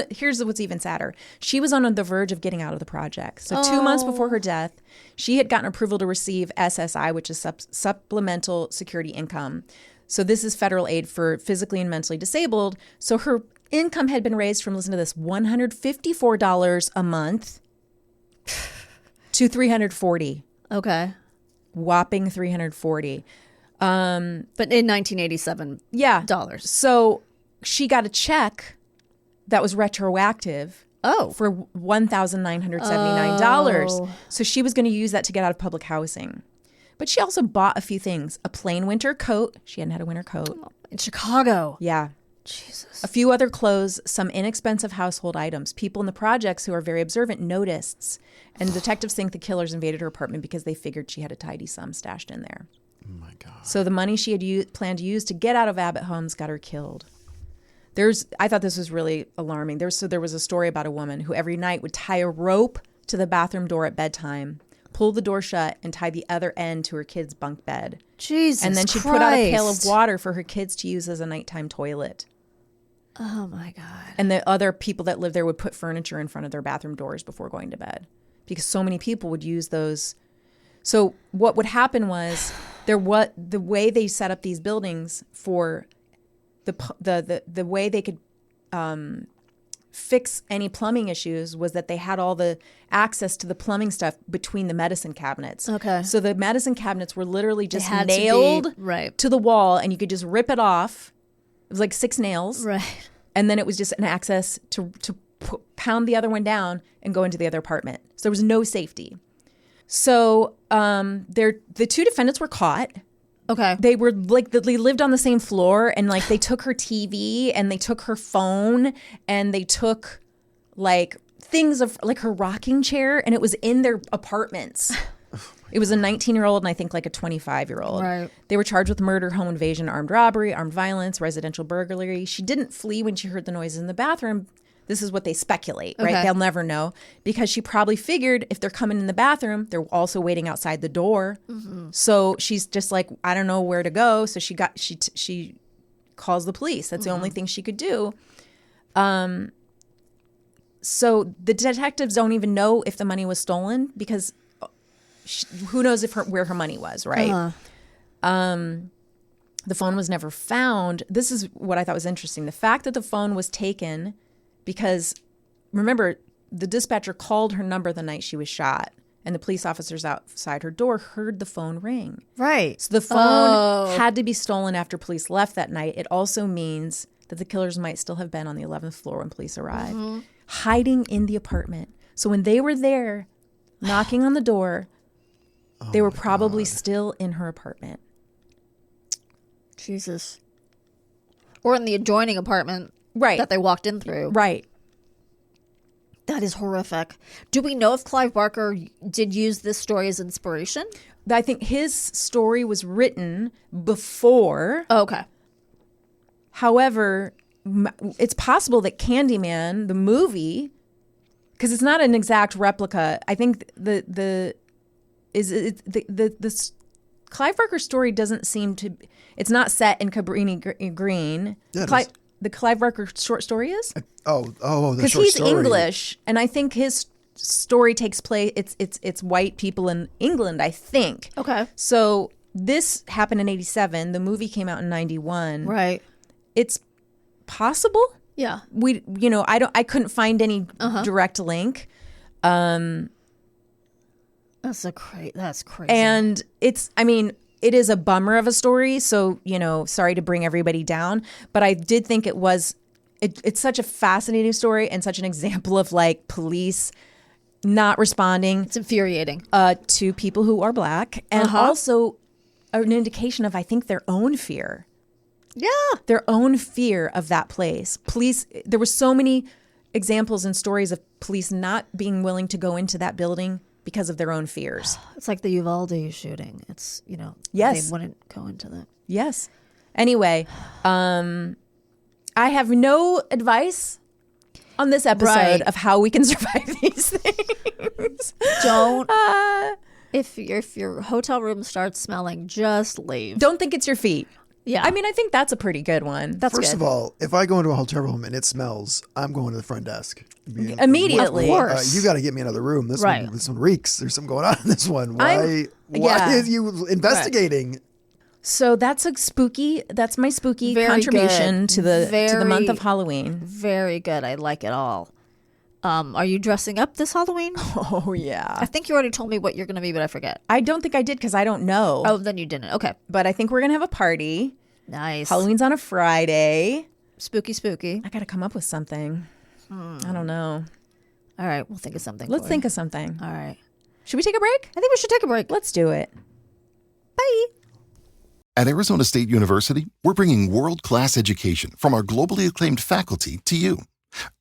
Speaker 2: here's what's even sadder. She was on the verge of getting out of the project. So 2 months before her death, she had gotten approval to receive SSI, which is Supplemental Security Income. So this is federal aid for physically and mentally disabled. So her income had been raised from, listen to this, $154 a month to $340.
Speaker 1: Okay.
Speaker 2: Whopping $340.
Speaker 1: But in 1987 dollars.
Speaker 2: So she got a check that was retroactive for $1,979. So she was going to use that to get out of public housing. But she also bought a few things. A plain winter coat. She hadn't had a winter coat.
Speaker 1: In Chicago.
Speaker 2: Yeah.
Speaker 1: Jesus.
Speaker 2: A few other clothes, some inexpensive household items. People in the projects who are very observant noticed. And detectives think the killers invaded her apartment because they figured she had a tidy sum stashed in there.
Speaker 4: Oh my God.
Speaker 2: So the money she had planned to use to get out of Abbott Homes got her killed. I thought this was really alarming. There was a story about a woman who every night would tie a rope to the bathroom door at bedtime, pull the door shut, and tie the other end to her kid's bunk bed.
Speaker 1: Jesus
Speaker 2: And then she'd put out a pail of water for her kids to use as a nighttime toilet.
Speaker 1: Oh my God.
Speaker 2: And the other people that lived there would put furniture in front of their bathroom doors before going to bed because so many people would use those. So what would happen was the way they set up these buildings for the way they could fix any plumbing issues was that they had all the access to the plumbing stuff between the medicine cabinets.
Speaker 1: Okay.
Speaker 2: So the medicine cabinets were literally just nailed to the wall and you could just rip it off. It was like 6 nails.
Speaker 1: Right.
Speaker 2: And then it was just an access to pound the other one down and go into the other apartment. So there was no safety. So the 2 defendants were caught.
Speaker 1: Okay.
Speaker 2: They were they lived on the same floor and like they took her TV and they took her phone and they took like things of like her rocking chair and it was in their apartments. It was a 19-year-old and I think like a 25-year-old.
Speaker 1: Right.
Speaker 2: They were charged with murder, home invasion, armed robbery, armed violence, residential burglary. She didn't flee when she heard the noises in the bathroom. This is what they speculate, right?
Speaker 1: Okay.
Speaker 2: They'll never know because she probably figured if they're coming in the bathroom, they're also waiting outside the door. Mm-hmm. So she's just like, I don't know where to go. So she calls the police. That's the only thing she could do. So the detectives don't even know if the money was stolen because who knows where her money was, right? The phone was never found. This is what I thought was interesting. The fact that the phone was taken because, remember, the dispatcher called her number the night she was shot, and the police officers outside her door heard the phone ring.
Speaker 1: Right.
Speaker 2: So the phone had to be stolen after police left that night. It also means that the killers might still have been on the 11th floor when police arrived, hiding in the apartment. So when they were there knocking on the door, they were probably still in her apartment.
Speaker 1: Jesus. Or in the adjoining apartment that they walked in through.
Speaker 2: Right.
Speaker 1: That is horrific. Do we know if Clive Barker did use this story as inspiration?
Speaker 2: I think his story was written before.
Speaker 1: Okay.
Speaker 2: However, it's possible that Candyman, the movie, because it's not an exact replica. I think the Clive Barker story doesn't seem to. It's not set in Cabrini Green.
Speaker 4: Yeah,
Speaker 2: the Clive Barker short story is.
Speaker 4: The short story.
Speaker 2: Because he's English, and I think his story takes place. It's white people in England, I think.
Speaker 1: Okay.
Speaker 2: So this happened in '87. The movie came out in '91.
Speaker 1: Right.
Speaker 2: It's possible.
Speaker 1: Yeah.
Speaker 2: I couldn't find any direct link.
Speaker 1: That's crazy.
Speaker 2: And it is a bummer of a story. So, sorry to bring everybody down, but I did think it's such a fascinating story and such an example of like police not responding.
Speaker 1: It's infuriating.
Speaker 2: To people who are Black, and also an indication of, I think, their own fear.
Speaker 1: Yeah.
Speaker 2: Their own fear of that place. Police, there were so many examples and stories of police not being willing to go into that building because of their own fears.
Speaker 1: It's like the Uvalde shooting. It's,
Speaker 2: Yes.
Speaker 1: they wouldn't go into that.
Speaker 2: Yes. Anyway, I have no advice on this episode of how we can survive these things.
Speaker 1: Don't. If your hotel room starts smelling, just leave.
Speaker 2: Don't think it's your feet.
Speaker 1: Yeah.
Speaker 2: I mean, I think that's a pretty good one.
Speaker 1: That's
Speaker 4: First
Speaker 1: good.
Speaker 4: of all, if I go into a hotel room and it smells, I'm going to the front desk.
Speaker 2: Immediately.
Speaker 1: Of course.
Speaker 4: You got to get me another room. This one reeks. There's something going on in this one. Why is you investigating?
Speaker 2: Right. So that's that's my spooky
Speaker 1: Very
Speaker 2: contribution
Speaker 1: good.
Speaker 2: to the month of Halloween.
Speaker 1: Very good. I like it all. Are you dressing up this Halloween?
Speaker 2: Oh, yeah.
Speaker 1: I think you already told me what you're going to be, but I forget.
Speaker 2: I don't think I did because I don't know.
Speaker 1: Oh, then you didn't. Okay.
Speaker 2: But I think we're going to have a party.
Speaker 1: Nice.
Speaker 2: Halloween's on a Friday.
Speaker 1: Spooky.
Speaker 2: I got to come up with something. I don't know.
Speaker 1: All right. We'll think of something.
Speaker 2: Let's think of something.
Speaker 1: All right.
Speaker 2: Should we take a break?
Speaker 1: I think we should take a break.
Speaker 2: Let's do it.
Speaker 1: Bye.
Speaker 5: At Arizona State University, we're bringing world-class education from our globally acclaimed faculty to you.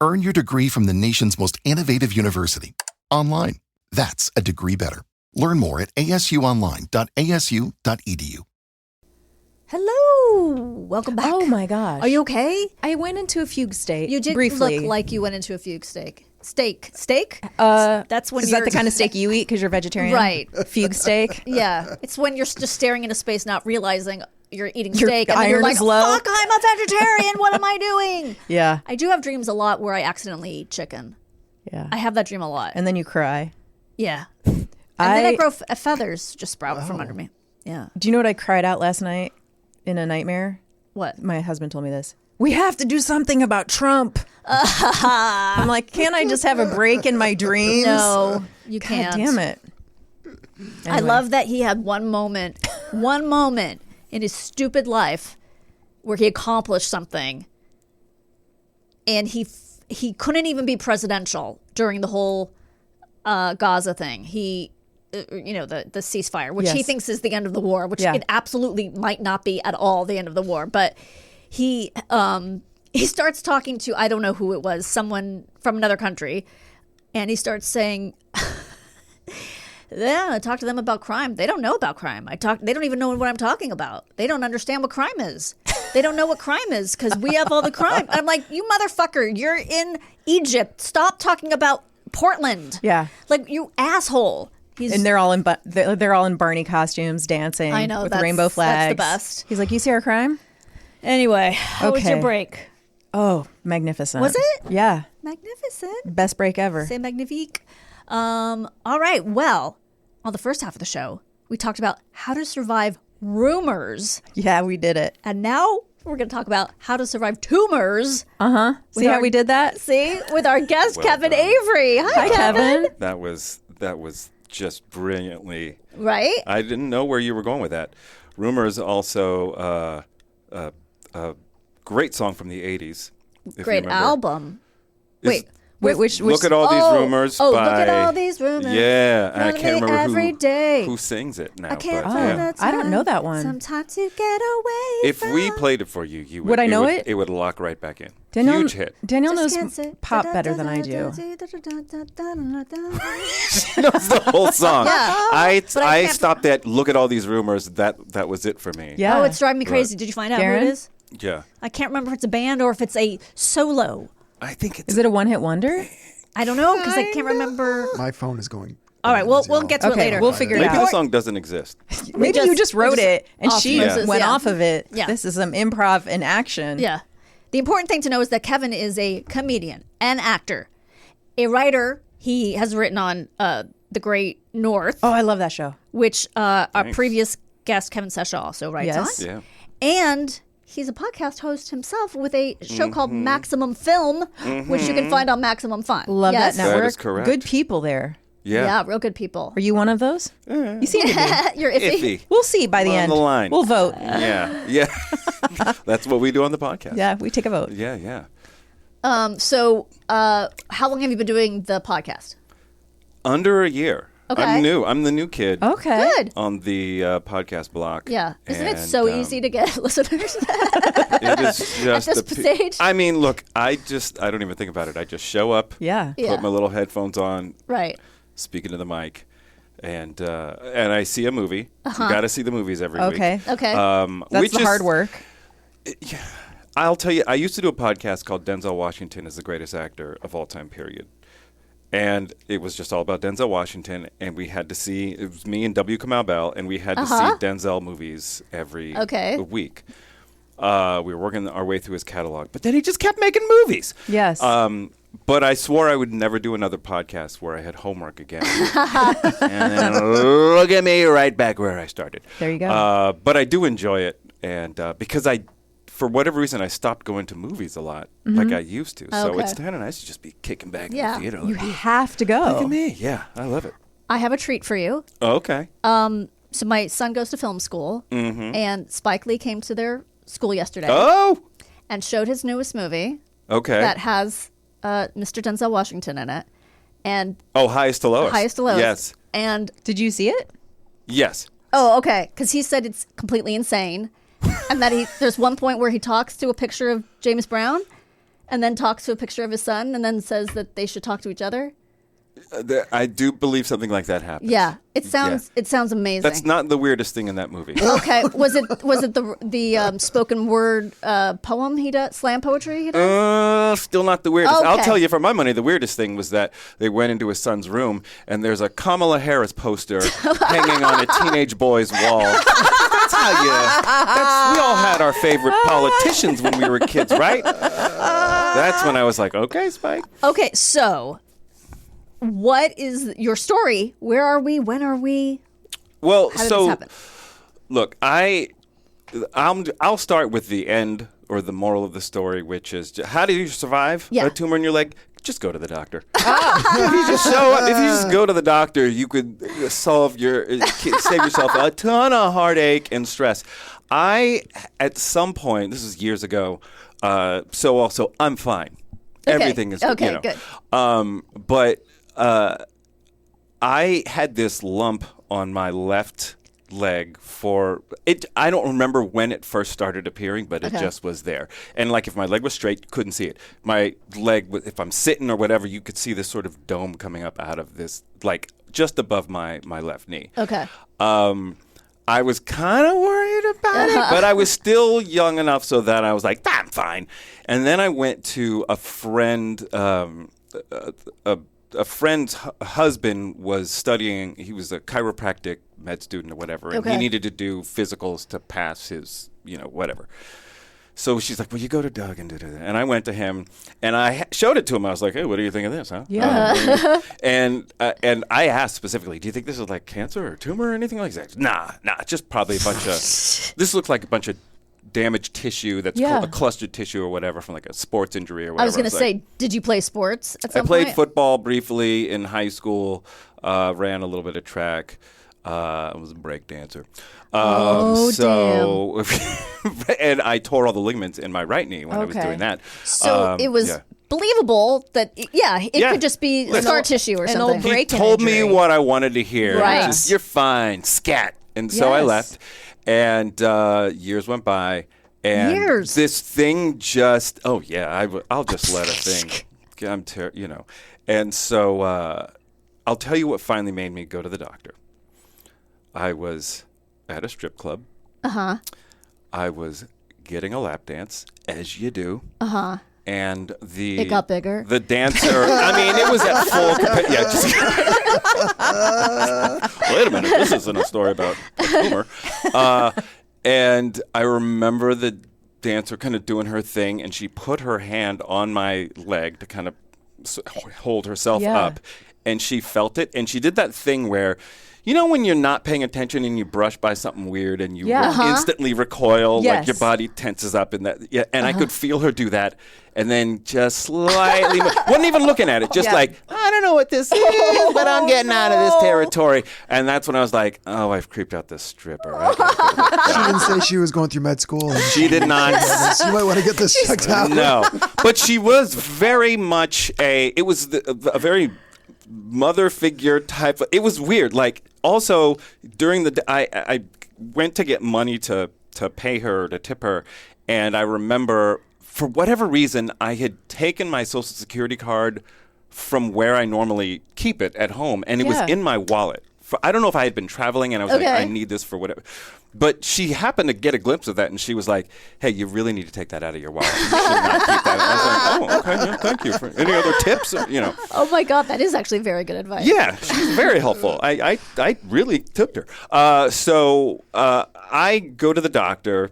Speaker 5: Earn your degree from the nation's most innovative university. Online. That's a degree better. Learn more at asuonline.asu.edu.
Speaker 1: Hello. Welcome back.
Speaker 2: Oh, my gosh.
Speaker 1: Are you okay?
Speaker 2: I went into a fugue state.
Speaker 1: You did
Speaker 2: briefly.
Speaker 1: look like you went into a fugue steak. Steak? That's when
Speaker 2: Is
Speaker 1: you're...
Speaker 2: that the kind of steak you eat because you're vegetarian?
Speaker 1: Right.
Speaker 2: Fugue steak?
Speaker 1: Yeah. It's when you're just staring into space, not realizing you're eating
Speaker 2: Your
Speaker 1: steak. And then you're
Speaker 2: iron
Speaker 1: like,
Speaker 2: is low.
Speaker 1: fuck, I'm a vegetarian. What am I doing?
Speaker 2: Yeah.
Speaker 1: I do have dreams a lot where I accidentally eat chicken.
Speaker 2: Yeah.
Speaker 1: I have that dream a lot.
Speaker 2: And then you cry.
Speaker 1: Yeah. And then I grow feathers just sprout from under me. Yeah.
Speaker 2: Do you know what I cried out last night in a nightmare?
Speaker 1: What?
Speaker 2: My husband told me this. We have to do something about Trump. I'm like, can't I just have a break in my dreams?
Speaker 1: No, you
Speaker 2: God
Speaker 1: can't.
Speaker 2: damn it.
Speaker 1: I love that he had one moment in his stupid life where he accomplished something, and he couldn't even be presidential during the whole Gaza thing. He, the ceasefire, which he thinks is the end of the war, which it absolutely might not be at all the end of the war, but he starts talking to, I don't know who it was, someone from another country, and he starts saying, yeah, I talk to them about crime. They don't know about crime. They don't even know what I'm talking about. They don't understand what crime is. They don't know what crime is because we have all the crime. And I'm like, you motherfucker, you're in Egypt. Stop talking about Portland.
Speaker 2: Yeah.
Speaker 1: Like, you asshole.
Speaker 2: And they're all in Barney costumes, dancing.
Speaker 1: I know,
Speaker 2: with
Speaker 1: that's-
Speaker 2: rainbow flags.
Speaker 1: that's the best.
Speaker 2: He's like, you see our crime?
Speaker 1: Anyway, how was your
Speaker 2: Okay.
Speaker 1: break?
Speaker 2: Oh, magnificent.
Speaker 1: Was it?
Speaker 2: Yeah.
Speaker 1: Magnificent.
Speaker 2: Best break ever.
Speaker 1: C'est magnifique. All right. Well, on the first half of the show, we talked about how to survive rumors.
Speaker 2: Yeah, we did it.
Speaker 1: And now we're going to talk about how to survive tumors.
Speaker 2: See how we did that?
Speaker 1: See? With our guest,
Speaker 6: Well
Speaker 1: Kevin
Speaker 6: done.
Speaker 1: Avery. Hi,
Speaker 2: Kevin.
Speaker 6: That was just brilliantly.
Speaker 1: Right?
Speaker 6: I didn't know where you were going with that. Rumors also a great song from the 80s. if you
Speaker 1: Great
Speaker 6: remember.
Speaker 1: album.
Speaker 6: It's-
Speaker 2: Wait, which
Speaker 6: Look at all these rumors.
Speaker 1: Oh,
Speaker 6: by,
Speaker 1: look at all these rumors.
Speaker 6: Yeah, and I
Speaker 1: Running
Speaker 6: can't remember
Speaker 1: every day.
Speaker 6: who sings it now.
Speaker 1: I can't
Speaker 6: but,
Speaker 1: find
Speaker 6: yeah.
Speaker 1: the time.
Speaker 2: I don't know that one.
Speaker 1: Sometimes you get away
Speaker 6: If
Speaker 1: from...
Speaker 6: we played it for you, you
Speaker 2: Would I know
Speaker 6: it?
Speaker 2: it?
Speaker 6: It would lock right back in.
Speaker 2: Danielle,
Speaker 6: Huge hit.
Speaker 2: Danielle
Speaker 1: Just
Speaker 2: knows
Speaker 1: can't say-
Speaker 2: pop better than I do.
Speaker 6: She knows the whole song.
Speaker 1: Yeah.
Speaker 6: I
Speaker 1: But I can't-
Speaker 6: stopped at look at all these rumors. That was it for me.
Speaker 2: Yeah.
Speaker 1: Oh, it's driving me crazy. Did you find out who
Speaker 2: Darren?
Speaker 1: it is?
Speaker 6: Yeah.
Speaker 1: I can't remember if it's a band or if it's a solo.
Speaker 6: I think it's
Speaker 2: Is it a one-hit wonder?
Speaker 1: I don't know because I can't remember.
Speaker 4: My phone is going.
Speaker 1: All right, we'll get to it
Speaker 2: Okay,
Speaker 1: later.
Speaker 2: we'll figure it
Speaker 6: maybe
Speaker 2: out.
Speaker 6: the song doesn't exist.
Speaker 2: Maybe you just wrote it and
Speaker 1: off
Speaker 2: she
Speaker 1: verses,
Speaker 2: went
Speaker 1: yeah.
Speaker 2: off of it.
Speaker 1: Yeah.
Speaker 2: This is some improv in action.
Speaker 1: Yeah. The important thing to know is that Kevin is a comedian, an actor, a writer. He has written on The Great North,
Speaker 2: Oh, I love that show.
Speaker 1: which our
Speaker 6: Thanks.
Speaker 1: previous guest, Kevin Sesha, also writes
Speaker 2: Yes.
Speaker 1: on.
Speaker 6: Yeah.
Speaker 1: And he's a podcast host himself with a show called Maximum Film, which you can find on Maximum Fun.
Speaker 2: Love
Speaker 1: Yes?
Speaker 2: that network.
Speaker 6: That is correct.
Speaker 2: Good people there.
Speaker 6: Yeah.
Speaker 1: Real good people.
Speaker 2: Are you one of those? You seem to be.
Speaker 1: You're iffy.
Speaker 6: Iffy.
Speaker 2: We'll see by the
Speaker 6: On
Speaker 2: end.
Speaker 6: the line.
Speaker 2: We'll vote.
Speaker 6: Yeah. That's what we do on the podcast.
Speaker 2: Yeah, we take a vote.
Speaker 6: Yeah.
Speaker 1: So how long have you been doing the podcast?
Speaker 6: Under a year.
Speaker 1: Okay.
Speaker 6: I'm new. I'm the new kid.
Speaker 2: Okay.
Speaker 1: Good.
Speaker 6: On the podcast block.
Speaker 1: Yeah. Isn't it so easy to get listeners?
Speaker 6: It is just
Speaker 1: At this stage?
Speaker 6: I mean, look, I don't even think about it. I just show up,
Speaker 2: Yeah.
Speaker 6: put my little headphones on,
Speaker 1: Right.
Speaker 6: speaking to the mic, and I see a movie. You got to see the movies every week.
Speaker 2: Okay.
Speaker 1: Okay.
Speaker 2: That's the hard work.
Speaker 6: I'll tell you, I used to do a podcast called Denzel Washington is the greatest actor of all time, period. And it was just all about Denzel Washington, and we had to see, it was me and W. Kamau Bell, and we had to see Denzel movies every week. We were working our way through his catalog, but then he just kept making movies.
Speaker 2: Yes.
Speaker 6: But I swore I would never do another podcast where I had homework again. And then look at me right back where I started.
Speaker 2: There you go.
Speaker 6: But I do enjoy it, and because for whatever reason, I stopped going to movies a lot like I used to. So it's kind of nice to just be kicking back in the theater.
Speaker 2: You have to go.
Speaker 6: Look at me. Yeah, I love it.
Speaker 1: I have a treat for you.
Speaker 6: Oh, okay.
Speaker 1: So my son goes to film school, and Spike Lee came to their school yesterday and showed his newest movie that has Mr. Denzel Washington in it. And
Speaker 6: Highest to Lowest.
Speaker 1: Highest to Lowest.
Speaker 6: Yes.
Speaker 1: And
Speaker 2: did you see it?
Speaker 6: Yes.
Speaker 1: Oh, okay. Because he said it's completely insane. And that there's one point where he talks to a picture of James Brown and then talks to a picture of his son and then says that they should talk to each other.
Speaker 6: I do believe something like that happens.
Speaker 1: Yeah, it sounds amazing.
Speaker 6: That's not the weirdest thing in that movie.
Speaker 1: Okay, was it the spoken word poem he does, slam poetry he does?
Speaker 6: Still not the weirdest.
Speaker 1: Okay.
Speaker 6: I'll tell you for my money, the weirdest thing was that they went into his son's room and there's a Kamala Harris poster hanging on a teenage boy's wall. That's how we all had our favorite politicians when we were kids, right? That's when I was like, okay, Spike.
Speaker 1: Okay, so what is your story? Where are we? When are we?
Speaker 6: Well,
Speaker 1: how did this happen?
Speaker 6: Look, I'll start with the end or the moral of the story, which is how do you survive a tumor in your leg? Just go to the doctor. If you just show up, if you just go to the doctor, you could save yourself a ton of heartache and stress. At some point, this is years ago, so also I'm fine.
Speaker 1: Okay.
Speaker 6: Everything is
Speaker 1: okay. Good.
Speaker 6: But I had this lump on my left leg for it. I don't remember when it first started appearing, but it just was there. And like if my leg was straight, you couldn't see it. My leg, if I'm sitting or whatever, you could see this sort of dome coming up out of this, like just above my left knee.
Speaker 1: Okay.
Speaker 6: I was kind of worried about it, but I was still young enough so that I was like, I'm fine. And then I went to a friend, a friend's husband was studying. He was a chiropractic med student or whatever, and he needed to do physicals to pass his, whatever. So she's like, well, you go to Doug and do that. And I went to him, and I showed it to him. I was like, hey, what do you think of this, huh?
Speaker 2: Yeah.
Speaker 6: And I asked specifically, do you think this is like cancer or tumor or anything like that? Nah, just probably a bunch of, this looks like a bunch of damaged tissue that's a clustered tissue or whatever from like a sports injury or whatever.
Speaker 1: I was going to say, did you play sports at some
Speaker 6: point? I played
Speaker 1: point?
Speaker 6: football briefly in high school, ran a little bit of track. I was a break dancer.
Speaker 1: Damn.
Speaker 6: And I tore all the ligaments in my right knee when I was doing that.
Speaker 1: So it was believable that, it could just be scar tissue or something.
Speaker 6: He told me what I wanted to hear.
Speaker 1: Right.
Speaker 6: Which is, you're fine, scat. And so I left. And years went by. And this thing just, I'll just let a thing. And so I'll tell you what finally made me go to the doctor. I was at a strip club. Uh-huh. I was getting a lap dance, as you do. Uh-huh. And it
Speaker 1: got bigger.
Speaker 6: The dancer, it was at full capacity. Wait a minute, this isn't a story about a tumor. And I remember the dancer kind of doing her thing, and she put her hand on my leg to kind of hold herself up, and she felt it, and she did that thing where, when you're not paying attention and you brush by something weird and you instantly recoil, like your body tenses up in that. Yeah, and I could feel her do that, and then just slightly, wasn't even looking at it, just like, I don't know what this is, but I'm getting out of this territory. And that's when I was like, oh, I've creeped out this stripper.
Speaker 4: She didn't say she was going through med school.
Speaker 6: She did not.
Speaker 4: You might want to get this checked out.
Speaker 6: No, but she was very much a very mother figure type. It was weird. Like also during the I went to get money to pay her, to tip her, and I remember for whatever reason I had taken my Social Security card from where I normally keep it at home, and it was in my wallet. I don't know if I had been traveling and I was like, I need this for whatever. But she happened to get a glimpse of that, and she was like, hey, you really need to take that out of your wallet. You should not keep that. And I was like, oh, okay, yeah, thank you. For any other tips?
Speaker 1: Oh, my God, that is actually very good advice.
Speaker 6: Yeah, she was very helpful. I really tipped her. So I go to the doctor.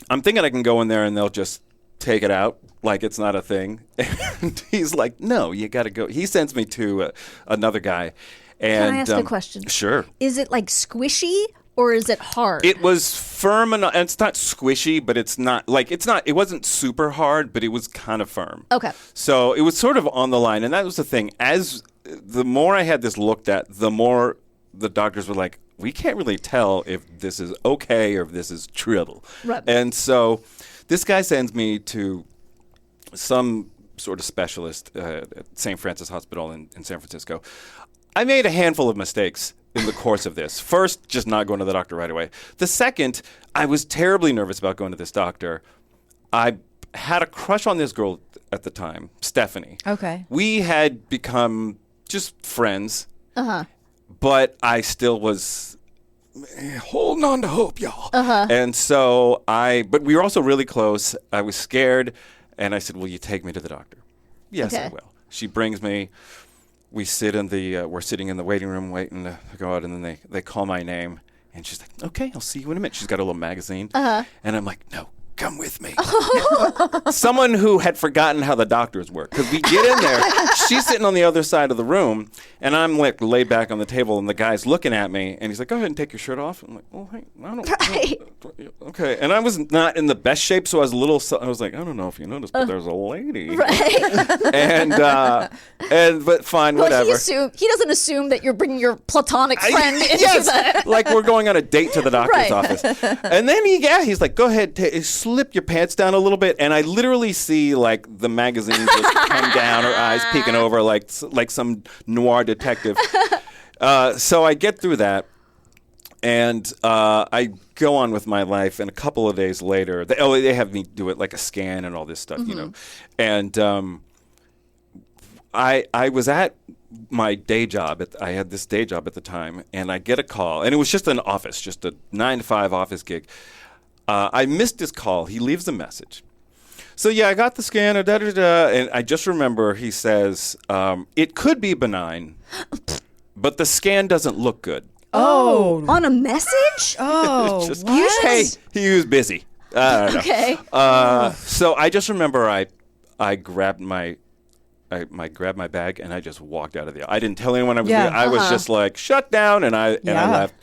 Speaker 6: I'm thinking I can go in there and they'll just take it out like it's not a thing. And he's like, no, you got to go. He sends me to another guy. And,
Speaker 1: can I ask a question?
Speaker 6: Sure.
Speaker 1: Is it like squishy or is it hard?
Speaker 6: It was firm enough, and it's not squishy, but it's not, it wasn't super hard, but it was kind of firm.
Speaker 1: Okay.
Speaker 6: So it was sort of on the line, and that was the thing. As the more I had this looked at, the more the doctors were like, we can't really tell if this is okay or if this is trouble.
Speaker 1: Right.
Speaker 6: And so this guy sends me to some sort of specialist at St. Francis Hospital in San Francisco. I made a handful of mistakes in the course of this. First, just not going to the doctor right away. The second, I was terribly nervous about going to this doctor. I had a crush on this girl at the time, Stephanie.
Speaker 2: Okay.
Speaker 6: We had become just friends. Uh-huh. But I still was holding on to hope, y'all. Uh-huh. And so but we were also really close. I was scared. And I said, will you take me to the doctor? Yes, I will. She brings me. We sit we're sitting in the waiting room waiting to go out, and then they call my name, and she's like, okay, I'll see you in a minute. She's got a little magazine, and I'm like, no, come with me. Someone who had forgotten how the doctors work, because we get in there, she's sitting on the other side of the room, and I'm like laid back on the table, and the guy's looking at me, and he's like, go ahead and take your shirt off. I'm like, oh, hey, I don't. Okay, and I was not in the best shape, so I was like, I don't know if you noticed, but there's a lady.
Speaker 1: Right.
Speaker 6: But fine, whatever.
Speaker 1: He doesn't assume that you're bringing your platonic friend into the...
Speaker 6: like we're going on a date to the doctor's office. And then he's like, go ahead, slip your pants down a little bit. And I literally see like the magazine just come down, her eyes peeking over like some noir detective. So I get through that. And I go on with my life, and a couple of days later, they have me do it like a scan and all this stuff, And I was at my day job. I had this day job at the time, and I get a call, and it was just an office, just a 9-to-5 office gig. I missed his call. He leaves a message. So I got the scan, and I just remember he says, it could be benign, but the scan doesn't look good.
Speaker 1: Oh, on a message?
Speaker 2: Oh, what?
Speaker 6: Hey, he was busy. I don't know.
Speaker 1: Okay.
Speaker 6: So I just remember I grabbed my bag and I just walked out of the. I didn't tell anyone I was there. I was just like shut down, and I left.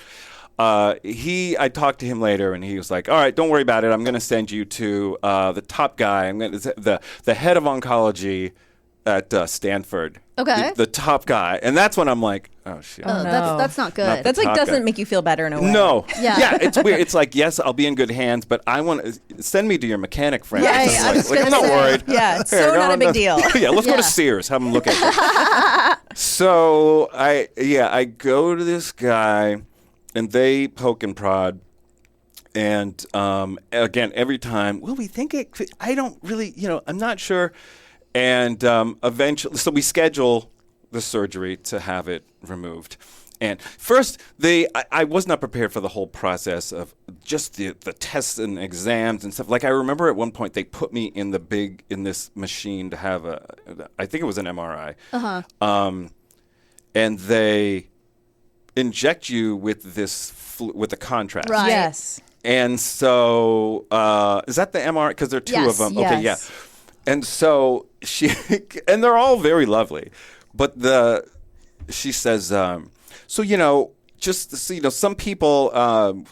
Speaker 6: I talked to him later, and he was like, all right, don't worry about it. I'm going to send you to the top guy. The head of oncology at Stanford.
Speaker 1: Okay.
Speaker 6: The top guy. And that's when I'm like, oh, shit.
Speaker 1: Oh, no. That's not good.
Speaker 2: That's like doesn't make you feel better in a way.
Speaker 6: No.
Speaker 1: Yeah.
Speaker 6: It's weird. It's like, yes, I'll be in good hands, but I want to send me to your mechanic friend.
Speaker 2: Yeah,
Speaker 6: I'm not worried.
Speaker 2: Yeah, it's so not a big deal.
Speaker 6: Yeah, let's go to Sears. Have him look at it. So I go to this guy, and they poke and prod. And again, every time, well, we think it could, I don't really, I'm not sure. And eventually, so we schedule the surgery to have it removed. And first, I was not prepared for the whole process of just the tests and exams and stuff. Like I remember at one point they put me in this machine to have I think it was an MRI. Uh-huh. And they inject you with with a contrast.
Speaker 1: Right.
Speaker 2: Yes.
Speaker 6: And so is that the MRI? Because there are two of them.
Speaker 2: Yes.
Speaker 6: Okay, yeah. And so and they're all very lovely, but she says, just so some people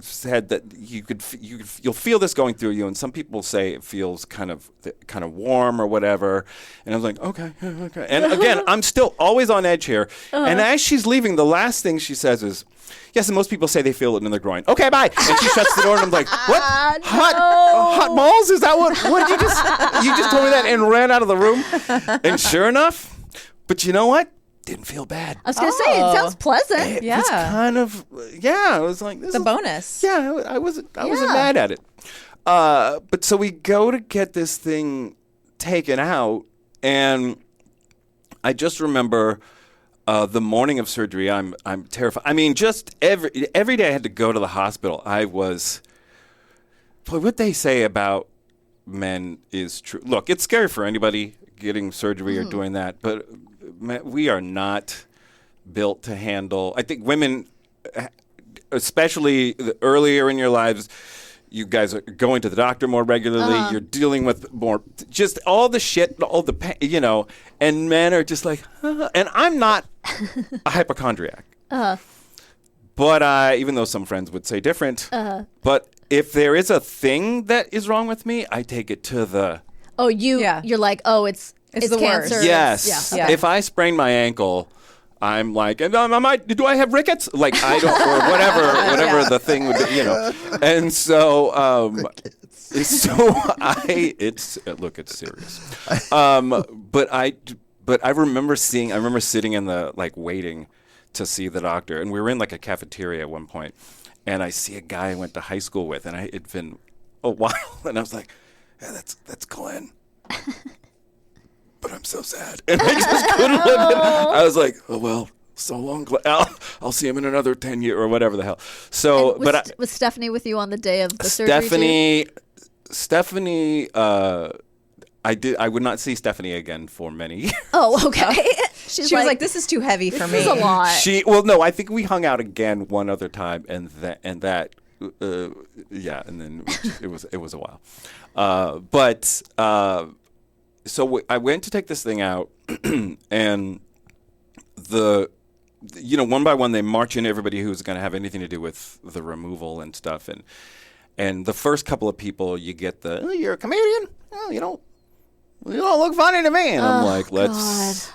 Speaker 6: said that you'll feel this going through you, and some people say it feels kind of warm or whatever. And I was like, okay. And again, I'm still always on edge here. Uh-huh. And as she's leaving, the last thing she says is, yes, and most people say they feel it in their groin. Okay, bye. And she shuts the door, and I'm like, what? Hot balls? Is that what did you just told me that and ran out of the room? And sure enough, but you know what? didn't feel bad.
Speaker 1: I was going to say, it sounds pleasant.
Speaker 6: It was kind of, I was like, this
Speaker 2: is a bonus.
Speaker 6: Yeah, I wasn't mad at it. But so we go to get this thing taken out, and I just remember the morning of surgery, I'm terrified. I mean, just every day I had to go to the hospital. I was, what they say about men is true. Look, it's scary for anybody getting surgery or doing that, but we are not built to handle. I think women, especially earlier in your lives, you guys are going to the doctor more regularly. You're dealing with more, just all the shit, all the pain, and men are just like, and I'm not a hypochondriac. But even though some friends would say different, but if there is a thing that is wrong with me, I take it to the...
Speaker 1: Oh, you're like, it's
Speaker 2: the
Speaker 1: cancer.
Speaker 2: worst.
Speaker 6: Yes.
Speaker 1: Yeah. Okay.
Speaker 6: If I sprain my ankle, I'm like, do I have rickets? Like, I don't, or whatever the thing would be, And so, look, it's serious. But I remember sitting in the, waiting to see the doctor. And we were in, a cafeteria at one point. And I see a guy I went to high school with. And it'd been a while. And I was like, yeah, that's Glenn. But I'm so sad. And I just couldn't live it. I was like, oh, well, so long. I'll see him in another 10 years or whatever the hell. So,
Speaker 1: was Stephanie with you on the day of the surgery?
Speaker 6: Stephanie, I would not see Stephanie again for many years.
Speaker 1: Oh, okay.
Speaker 2: She was like, this is too heavy for me.
Speaker 1: This is a lot.
Speaker 6: No, I think we hung out again one other time, and that. And then it was a while. So I went to take this thing out, and one by one they march in everybody who's going to have anything to do with the removal and stuff, and the first couple of people you get you're a comedian? Oh, you don't look funny to me, and I'm like, let's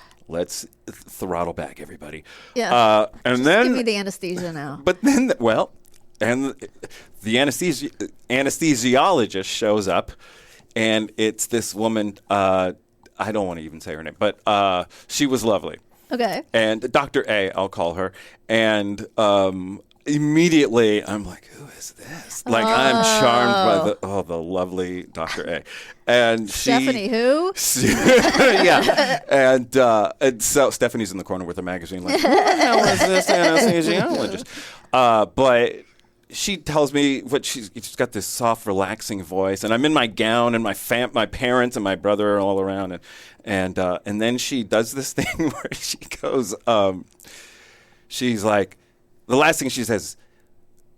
Speaker 6: throttle back everybody.
Speaker 1: Yeah,
Speaker 6: and
Speaker 1: just
Speaker 6: then
Speaker 1: give me the anesthesia now.
Speaker 6: But then, and the anesthesiologist shows up. And it's this woman, I don't want to even say her name, but she was lovely.
Speaker 1: Okay.
Speaker 6: And Dr. A, I'll call her. And immediately I'm like, who is this? I'm charmed by the lovely Dr. A. And
Speaker 1: Stephanie, who?
Speaker 6: Yeah. And so Stephanie's in the corner with a magazine like, who the hell is this anesthesiologist? But... she tells me she's got this soft, relaxing voice, and I'm in my gown, and my parents and my brother are all around, and then she does this thing where she goes, she's like, the last thing she says,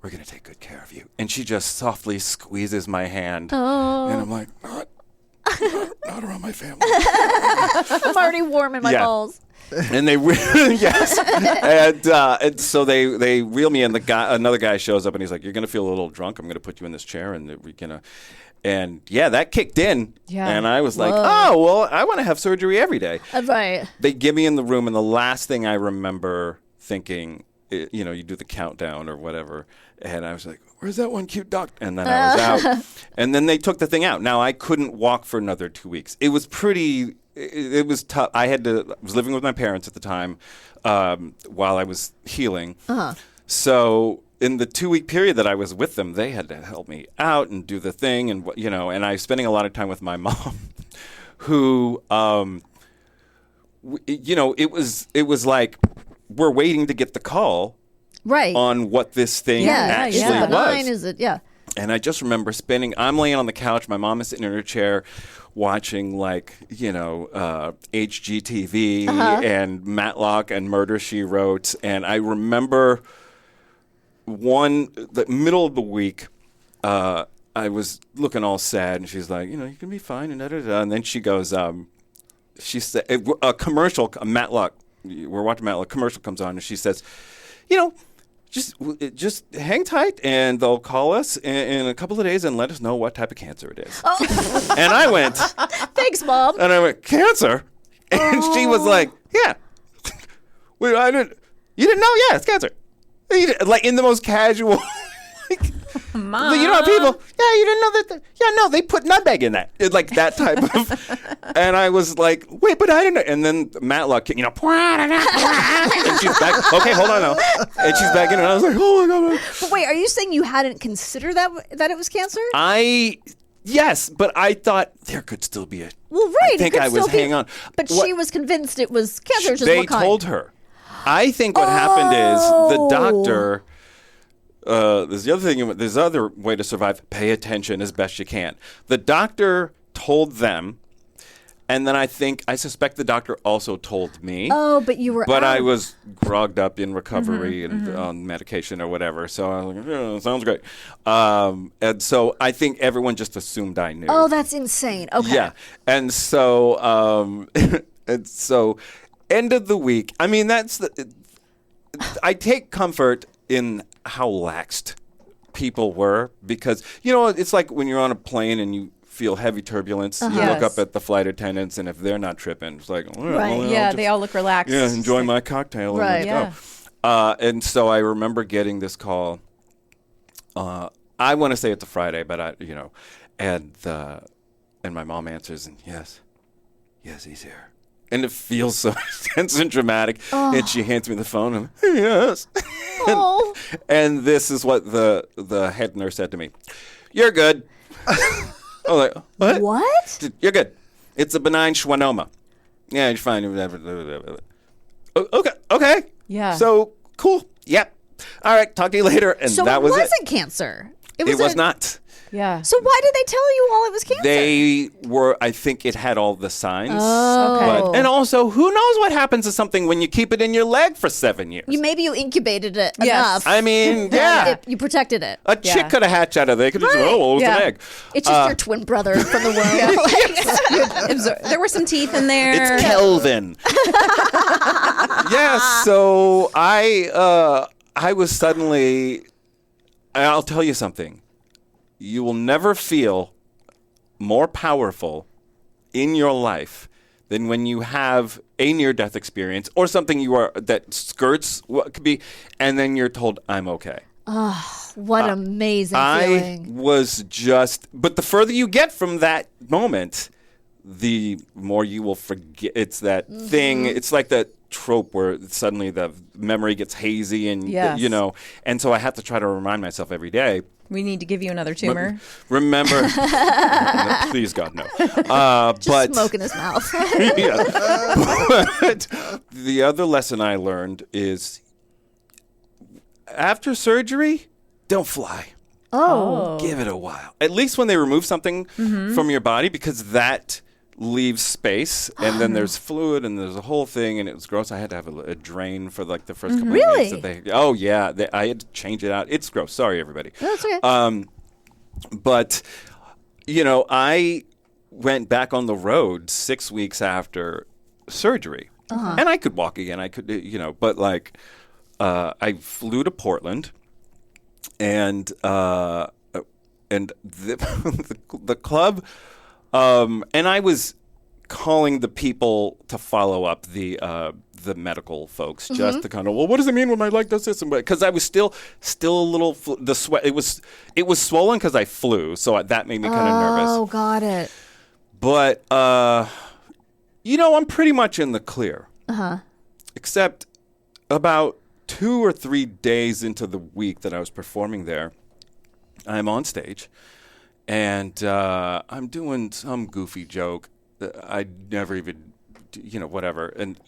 Speaker 6: "We're gonna take good care of you," and she just softly squeezes my hand, and I'm like, not around my family.
Speaker 1: I'm already warm in my balls.
Speaker 6: And they yes, and so they reel me in. Another guy shows up and he's like, "You're gonna feel a little drunk. I'm gonna put you in this chair and we're gonna." And that kicked in. Yeah. And I was like, "Oh well, I want to have surgery every day."
Speaker 1: Right.
Speaker 6: They get me in the room, and the last thing I remember thinking, you do the countdown or whatever, and I was like, "Where's that one cute doc?" And then I was out, and then they took the thing out. Now I couldn't walk for another 2 weeks. It was pretty. It was tough. I was living with my parents at the time while I was healing. So in the 2-week period that I was with them, they had to help me out and do the thing, and and I was spending a lot of time with my mom, who, it was like we're waiting to get the call,
Speaker 1: right,
Speaker 6: on what this thing actually was.
Speaker 1: Benign, is it? Yeah.
Speaker 6: And I just remember I'm laying on the couch, my mom is sitting in her chair watching HGTV and Matlock and Murder, She Wrote. And I remember the middle of the week, I was looking all sad, and she's like, you can be fine, and da-da-da. And then she goes, she said, a commercial, Matlock, we're watching Matlock, commercial comes on, and she says, just hang tight, and they'll call us in a couple of days and let us know what type of cancer it is. Oh. And I went,
Speaker 1: thanks, Mom.
Speaker 6: And I went, cancer? And she was like, yeah. You didn't know? Yeah, it's cancer. Like in the most casual.
Speaker 2: Mom.
Speaker 6: You know, people, yeah, you didn't know that. Yeah, no, they put nutmeg in that. Like that type of. And I was like, wait, but I didn't know. And then Matlock, and she's back. Okay, hold on now. And she's back in, and I was like, oh my God.
Speaker 1: But wait, are you saying you hadn't considered that it was cancer?
Speaker 6: Yes, but I thought there could still be a.
Speaker 1: Well, right.
Speaker 6: I think I was hanging on.
Speaker 1: But she was convinced it was cancer. Just
Speaker 6: they
Speaker 1: what kind?
Speaker 6: told her. I think what happened is the doctor. There's the other thing. There's other way to survive. Pay attention as best you can. The doctor told them, and then I suspect the doctor also told me.
Speaker 1: Oh, but you were.
Speaker 6: But I was grogged up in recovery and on medication or whatever. So I was like, yeah, sounds great. And so I think everyone just assumed I knew.
Speaker 1: Oh, that's insane. Okay.
Speaker 6: Yeah, and so end of the week. I mean, I take comfort in how laxed people were because, you know, it's like when you're on a plane and you feel heavy turbulence, you look up at the flight attendants, and if they're not tripping, it's like,
Speaker 2: they all look relaxed.
Speaker 6: Yeah, enjoy my cocktail and let's go. And so I remember getting this call. I want to say it's a Friday, but and my mom answers, and yes, he's here. And it feels so tense and dramatic. Oh. And she hands me the phone, and yes. and this is what the head nurse said to me. You're good. I was like, what?
Speaker 1: What?
Speaker 6: You're good. It's a benign schwannoma. Yeah, you're fine. Okay.
Speaker 2: Yeah.
Speaker 6: So, cool. Yep. All right, talk to you later. And
Speaker 1: so
Speaker 6: that was it.
Speaker 1: So it wasn't cancer.
Speaker 6: It was not.
Speaker 2: Yeah.
Speaker 1: So why did they tell you all it was cancer?
Speaker 6: They were, I think it had all the signs.
Speaker 1: Oh.
Speaker 2: Okay.
Speaker 6: And also, who knows what happens to something when you keep it in your leg for 7 years?
Speaker 1: Maybe you incubated it
Speaker 2: Yes.
Speaker 1: enough.
Speaker 6: I mean, yeah.
Speaker 1: You protected it.
Speaker 6: A chick could have hatched out of there. Could have just, it was an egg.
Speaker 1: It's just your twin brother from the womb.
Speaker 2: There were some teeth in there.
Speaker 6: It's Kelvin. So I was suddenly, I'll tell you something. You will never feel more powerful in your life than when you have a near-death experience or something that skirts what could be, and then you're told, I'm okay.
Speaker 1: Oh, what amazing feeling.
Speaker 6: I was just, but the further you get from that moment, the more you will forget. It's that thing, it's like that trope where suddenly the memory gets hazy and, and so I have to try to remind myself every day.
Speaker 2: We need to give you another tumor.
Speaker 6: Remember, please God, no.
Speaker 1: Just smoke in his mouth.
Speaker 6: But the other lesson I learned is after surgery, don't fly.
Speaker 1: Oh.
Speaker 6: Give it a while. At least when they remove something from your body, because that leaves space, and then there's fluid, and there's a whole thing, and it was gross. I had to have a drain for like the first couple of weeks. I had to change it out. It's gross. Sorry, everybody.
Speaker 1: That's okay.
Speaker 6: But, I went back on the road 6 weeks after surgery, and I could walk again. I could, but like, I flew to Portland, and the club. And I was calling the people to follow up the medical folks just to kind of, well, what does it mean when my leg does this? Because I was still a little, the sweat, it was swollen because I flew. So that made me kind of nervous.
Speaker 1: Oh, got it.
Speaker 6: But, I'm pretty much in the clear. Except about 2 or 3 days into the week that I was performing there, I'm on stage. And I'm doing some goofy joke. I never even, whatever. And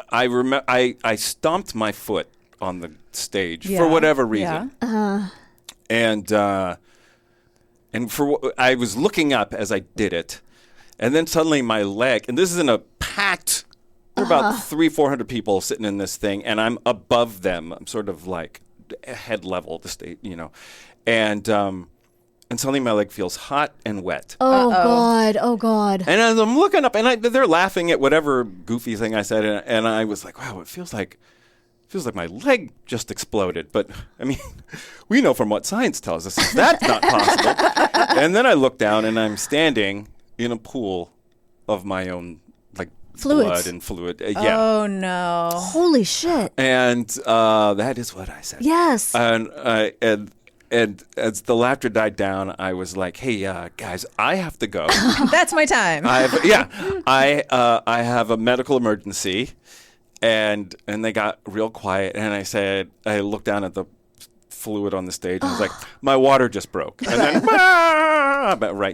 Speaker 6: I remember I stomped my foot on the stage for whatever reason.
Speaker 2: Yeah.
Speaker 6: And I was looking up as I did it, and then suddenly my leg. And this is in a packed. There are about 300-400 people sitting in this thing, and I'm above them. I'm sort of like head level the stage, And suddenly my leg feels hot and wet.
Speaker 1: Oh, God. Oh, God.
Speaker 6: And as I'm looking up, and they're laughing at whatever goofy thing I said, and I was like, wow, it feels like my leg just exploded. But, I mean, we know from what science tells us that's not possible. And then I look down, and I'm standing in a pool of my own, like,
Speaker 1: Fluids.
Speaker 6: blood and fluid.
Speaker 2: Oh, no.
Speaker 1: Holy shit.
Speaker 6: And that is what I said.
Speaker 1: Yes.
Speaker 6: And And as the laughter died down, I was like, "Hey, guys, I have to go.
Speaker 2: That's my time.
Speaker 6: I have a medical emergency," and they got real quiet. And I looked down at the fluid on the stage, and I was like, "My water just broke." And then,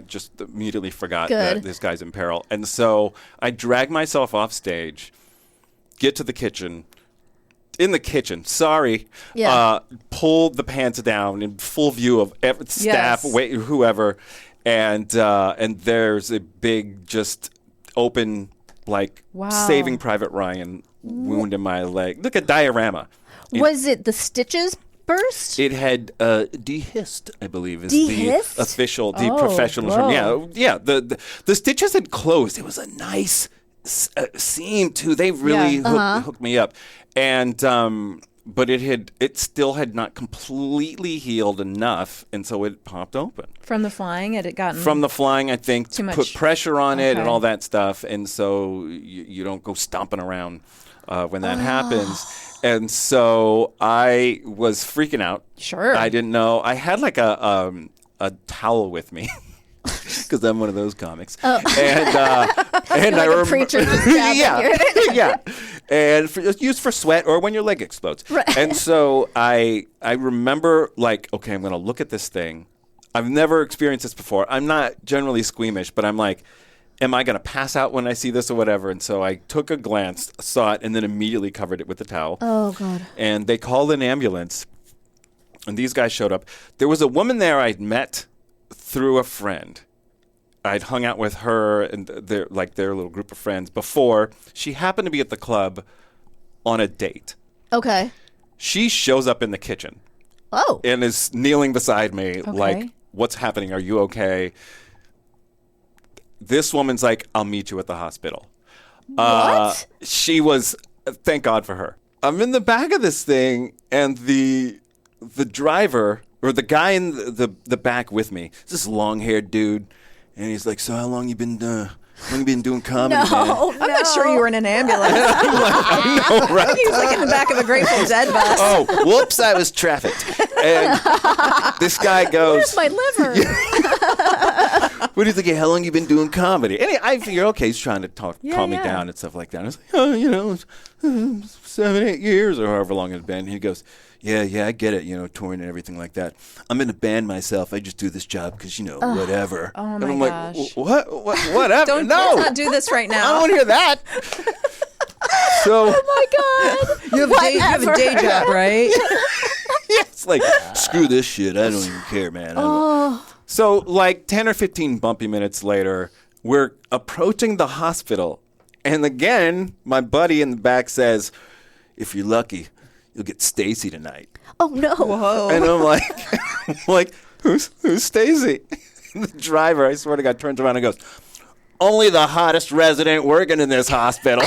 Speaker 6: just immediately forgot that this guy's in peril. And so I dragged myself off stage, get to the kitchen. In the kitchen, pull the pants down in full view of staff, whoever, and there's a big, just open, Saving Private Ryan wound in my leg. Look at diorama.
Speaker 1: Was it the stitches burst?
Speaker 6: It had dehisced, I believe, is the official, professional term. Yeah. The stitches had closed. It was a nice seam too. They really hooked me up. And but it still had not completely healed enough, and so it popped open.
Speaker 2: From the flying, had it gotten
Speaker 6: from the flying? I think
Speaker 2: too much
Speaker 6: put pressure on it and all that stuff, and so you don't go stomping around when that happens. And so I was freaking out.
Speaker 2: Sure,
Speaker 6: I didn't know. I had a towel with me. Because I'm one of those comics, and I remember
Speaker 1: a preacher just grabbing
Speaker 6: and used for sweat or when your leg explodes. Right. And so I remember okay, I'm going to look at this thing. I've never experienced this before. I'm not generally squeamish, but I'm like, am I going to pass out when I see this or whatever? And so I took a glance, saw it, and then immediately covered it with the towel.
Speaker 1: Oh God!
Speaker 6: And they called an ambulance, and these guys showed up. There was a woman there I'd met through a friend. I'd hung out with her and their little group of friends before. She happened to be at the club on a date.
Speaker 1: Okay.
Speaker 6: She shows up in the kitchen.
Speaker 1: Oh.
Speaker 6: And is kneeling beside me like, "What's happening? Are you okay?" This woman's like, "I'll meet you at the hospital."
Speaker 1: What?
Speaker 6: She was, thank God for her. I'm in the back of this thing, and the driver, or the guy in the back with me, this long-haired dude, and he's like, "So how long you been doing comedy, man?"
Speaker 2: I'm not sure you were in an ambulance.
Speaker 6: I know, right?
Speaker 2: He was in the back of a Grateful Dead bus.
Speaker 6: Oh, whoops, I was trafficked. And this guy goes,
Speaker 1: "Where's my liver?"
Speaker 6: "What do you think? How long you been doing comedy?" And I figure, okay, he's trying to calm me down and stuff like that. I was like, 7-8 years or however long it's been. And he goes, Yeah, I get it, touring and everything like that. I'm in a band myself. I just do this job because, whatever.
Speaker 2: Oh, my
Speaker 6: and I'm
Speaker 2: gosh.
Speaker 6: Like, whatever?
Speaker 2: Let's not do this right now.
Speaker 6: I don't want to hear that. So,
Speaker 1: oh, my God.
Speaker 2: You have a day job, right?
Speaker 6: It's like, screw this shit. I don't even care, man. So, 10 or 15 bumpy minutes later, we're approaching the hospital. And again, my buddy in the back says, "If you're lucky, you'll get Stacy tonight."
Speaker 1: Oh no!
Speaker 2: Whoa!
Speaker 6: And I'm like, who's Stacy? The driver, I swear to God, turns around and goes, "Only the hottest resident working in this hospital."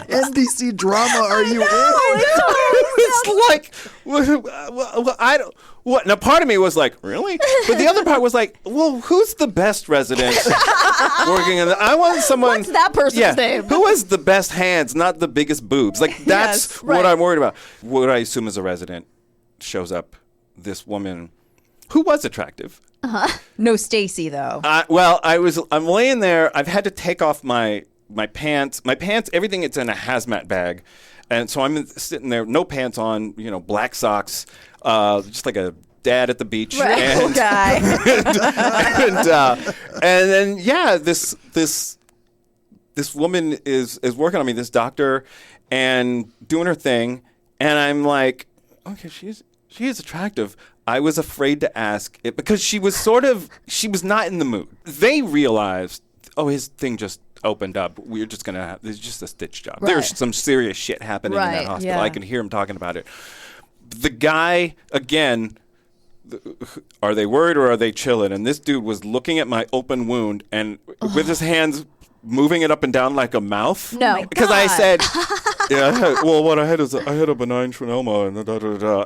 Speaker 4: NBC drama are you in?
Speaker 6: It's like, well, I don't. What? Now, part of me was like, really? But the other part was like, well, who's the best resident working in I want someone.
Speaker 1: What's that person's name?
Speaker 6: Who has the best hands, not the biggest boobs? That's what I'm worried about. What I assume is a resident shows up. This woman, who was attractive.
Speaker 2: No Stacy though.
Speaker 6: I'm laying there. I've had to take off my pants. My pants, everything. It's in a hazmat bag. And so I'm sitting there, no pants on, black socks, just like a dad at the beach.
Speaker 2: Right.
Speaker 6: And,
Speaker 2: guy.
Speaker 6: and then, this woman is working on me, this doctor, and doing her thing. And I'm like, okay, she is attractive. I was afraid to ask it because she was not in the mood. They realized, his thing just opened up. We're just going to have, it's just a stitch job. Right. There's some serious shit happening in that hospital. Yeah. I can hear him talking about it. The guy, again, are they worried or are they chilling? And this dude was looking at my open wound and with his hands moving it up and down like a mouth.
Speaker 1: No.
Speaker 6: Because I said, what I had is I had a benign schwannoma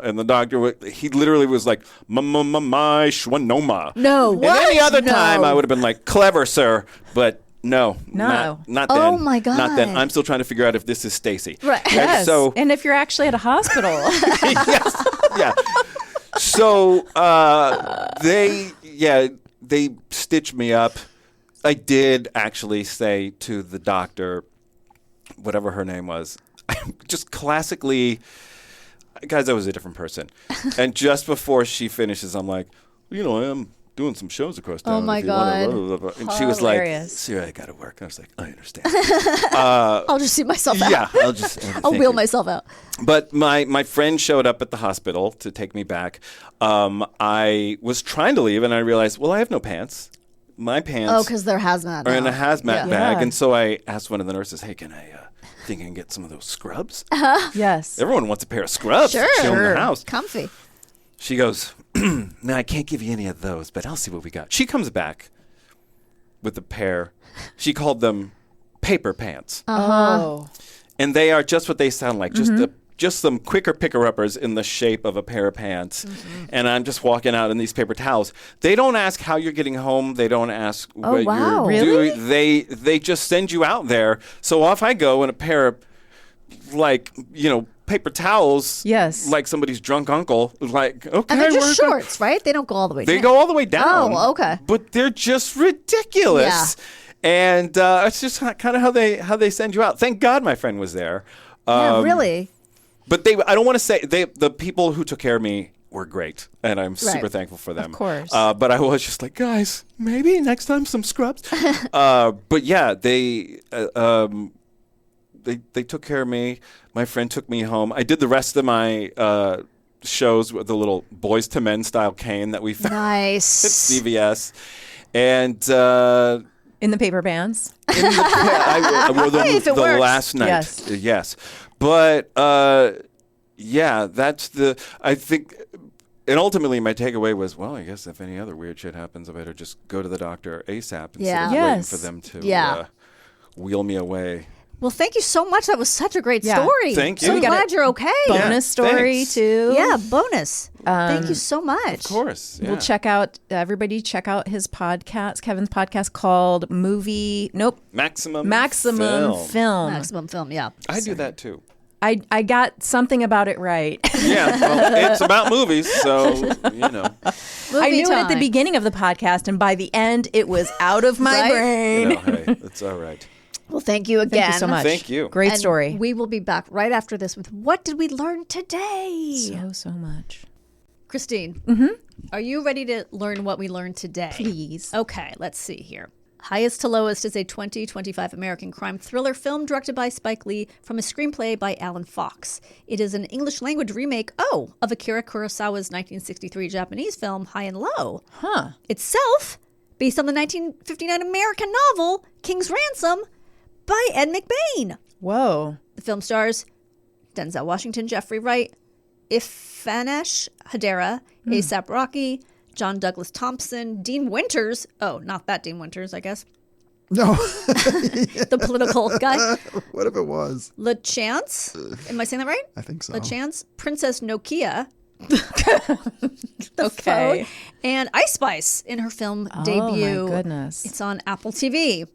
Speaker 6: and the doctor, he literally was like, my schwannoma.
Speaker 1: No.
Speaker 6: And any other time I would have been like, clever, sir, but No.
Speaker 2: No.
Speaker 6: Not then.
Speaker 1: Oh, my God.
Speaker 6: Not then. I'm still trying to figure out if this is Stacy.
Speaker 1: Right.
Speaker 2: Yes.
Speaker 6: So,
Speaker 2: and if you're actually at a hospital.
Speaker 6: yes. Yeah. So they stitched me up. I did actually say to the doctor, whatever her name was, just classically, guys, I was a different person. And just before she finishes, I'm like, I am doing some shows across town.
Speaker 1: Oh, my
Speaker 6: if you wanna,
Speaker 1: God.
Speaker 6: blah, blah, blah. And she was like,
Speaker 2: Hilarious.
Speaker 6: "Sir, I got to work." I was like, "I understand."
Speaker 1: I'll just see myself out.
Speaker 6: Yeah, I'll just.
Speaker 1: I'll
Speaker 6: thank
Speaker 1: wheel
Speaker 6: you.
Speaker 1: myself out.
Speaker 6: But my friend showed up at the hospital to take me back. I was trying to leave, and I realized, well, I have no pants. My pants
Speaker 1: Oh, because they're hazmat
Speaker 6: are in a
Speaker 1: now.
Speaker 6: hazmat bag.
Speaker 2: Yeah.
Speaker 6: And so I asked one of the nurses, hey, can I think I can get some of those scrubs?
Speaker 2: Yes.
Speaker 6: Everyone wants a pair of scrubs
Speaker 1: Sure.
Speaker 6: to show in the house.
Speaker 1: Comfy.
Speaker 6: She goes, no, I can't give you any of those, but I'll see what we got. She comes back with a pair. She called them paper pants.
Speaker 2: Oh.
Speaker 6: And they are just what they sound like, just some quicker picker-uppers in the shape of a pair of pants. And I'm just walking out in these paper towels. They don't ask how you're getting home. They don't ask what
Speaker 1: wow.
Speaker 6: you're
Speaker 2: Really?
Speaker 6: doing. They just send you out there. So off I go in a pair of, paper towels.
Speaker 2: Yes.
Speaker 6: Like somebody's drunk uncle. Like, okay.
Speaker 1: And they're
Speaker 6: we're
Speaker 1: just
Speaker 6: go-
Speaker 1: shorts, right? They don't go all the way
Speaker 6: They
Speaker 1: down.
Speaker 6: go all the way down.
Speaker 1: Oh, okay.
Speaker 6: But they're just ridiculous.
Speaker 1: Yeah.
Speaker 6: And it's just kind of how they send you out. Thank God my friend was there.
Speaker 1: Yeah, really?
Speaker 6: But I don't want to say the people who took care of me were great, and I'm super thankful for them.
Speaker 2: Of course.
Speaker 6: But I was just like, guys, maybe next time some scrubs. But yeah, they took care of me. My friend took me home. I did the rest of my shows with the little Boys to Men style cane that we found at
Speaker 1: Nice.
Speaker 6: CVS, and
Speaker 2: In the paper pants.
Speaker 6: I wore them
Speaker 1: If it
Speaker 6: the
Speaker 1: works.
Speaker 6: last night.
Speaker 2: Yes.
Speaker 6: Yes. But that's I think, and ultimately my takeaway was, well, I guess if any other weird shit happens, I better just go to the doctor ASAP instead
Speaker 1: Yeah.
Speaker 6: of waiting
Speaker 2: Yes.
Speaker 6: for them to
Speaker 1: Yeah.
Speaker 6: wheel me away.
Speaker 1: Well, thank you so much. That was such a great
Speaker 2: Yeah.
Speaker 1: story.
Speaker 6: Thank
Speaker 1: So
Speaker 6: you. We got
Speaker 1: glad you're okay.
Speaker 2: Bonus story,
Speaker 6: thanks.
Speaker 2: too.
Speaker 1: Yeah, bonus. Thank you so much.
Speaker 6: Of course. Yeah.
Speaker 2: We'll check out his podcast, Kevin's podcast called
Speaker 6: Maximum
Speaker 2: Film.
Speaker 1: Maximum film, yeah.
Speaker 6: I do that too.
Speaker 2: I got something about it right.
Speaker 6: Yeah, well, it's about movies, so
Speaker 2: I knew it at the
Speaker 1: time.
Speaker 2: beginning of the podcast, and by the end, it was out of my
Speaker 1: Right?
Speaker 2: brain.
Speaker 6: hey, it's all right.
Speaker 1: Well, thank you again.
Speaker 2: Thank you so much.
Speaker 6: Thank you.
Speaker 2: Great
Speaker 1: And
Speaker 2: story.
Speaker 1: We will be back right after this with What Did We Learn Today?
Speaker 2: So much.
Speaker 1: Kristine, are you ready to learn what we learned today?
Speaker 2: Please.
Speaker 1: Okay, let's see here. Highest to Lowest is a 2025 American crime thriller film directed by Spike Lee from a screenplay by Alan Fox. It is an English language remake, of Akira Kurosawa's 1963 Japanese film High and Low.
Speaker 2: Huh.
Speaker 1: Itself based on the 1959 American novel King's Ransom by Ed McBain.
Speaker 2: Whoa.
Speaker 1: The film stars Denzel Washington, Jeffrey Wright, Ifanesh Hadera, A$AP Rocky, John Douglas Thompson, Dean Winters. Oh, not that Dean Winters, I guess.
Speaker 4: No.
Speaker 1: The political guy.
Speaker 4: What if it was?
Speaker 1: LaChance. Am I saying that right?
Speaker 4: I think so.
Speaker 1: LaChance. Princess Nokia.
Speaker 2: Okay.
Speaker 1: Phone, and Ice Spice in her film debut.
Speaker 2: Oh, my goodness.
Speaker 1: It's on Apple TV.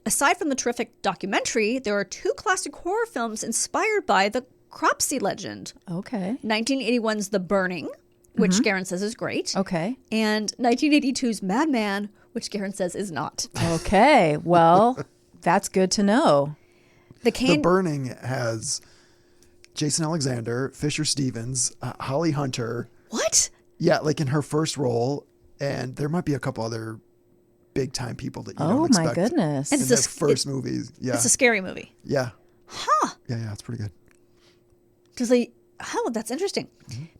Speaker 1: Aside from the terrific documentary, there are two classic horror films inspired by the Cropsey legend.
Speaker 2: Okay.
Speaker 1: 1981's The Burning, which Garen says is great.
Speaker 2: Okay.
Speaker 1: And 1982's Madman, which Garen says is not.
Speaker 2: Okay. Well, that's good to know.
Speaker 4: The Burning has Jason Alexander, Fisher Stevens, Holly Hunter.
Speaker 1: What?
Speaker 4: Yeah, like in her first role, and there might be a couple other big time people that you don't expect.
Speaker 2: Oh my goodness.
Speaker 1: And
Speaker 4: In their first movies. Yeah.
Speaker 1: It's a scary movie.
Speaker 4: Yeah. Huh. Yeah, it's pretty good.
Speaker 1: That's interesting.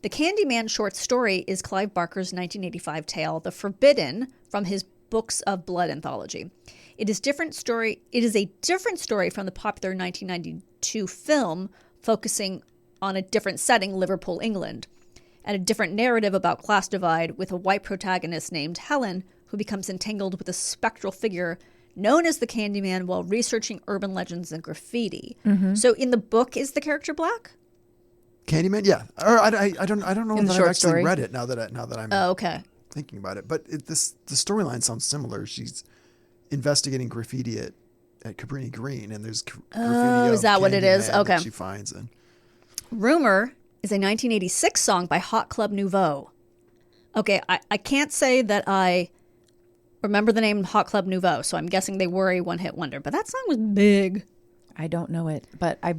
Speaker 1: The Candyman short story is Clive Barker's 1985 tale, The Forbidden, from his Books of Blood anthology. It is a different story from the popular 1992 film, focusing on a different setting, Liverpool, England, and a different narrative about class divide with a white protagonist named Helen, who becomes entangled with a spectral figure known as the Candyman while researching urban legends and graffiti. So in the book, is the character black?
Speaker 4: Candyman, yeah. Or I don't know
Speaker 2: In the
Speaker 4: that I've
Speaker 2: short
Speaker 4: actually
Speaker 2: story?
Speaker 4: read it now that I'm
Speaker 1: Oh, okay.
Speaker 4: thinking about it. But the storyline sounds similar. She's investigating graffiti at Cabrini Green, and there's graffiti.
Speaker 1: Oh, is that what it is? Okay.
Speaker 4: That she finds in.
Speaker 1: Rumor is a 1986 song by Hot Club Nouveau. Okay, I can't say that I remember the name Hot Club Nouveau, so I'm guessing they were a one-hit wonder. But that song was big.
Speaker 2: I don't know it, but I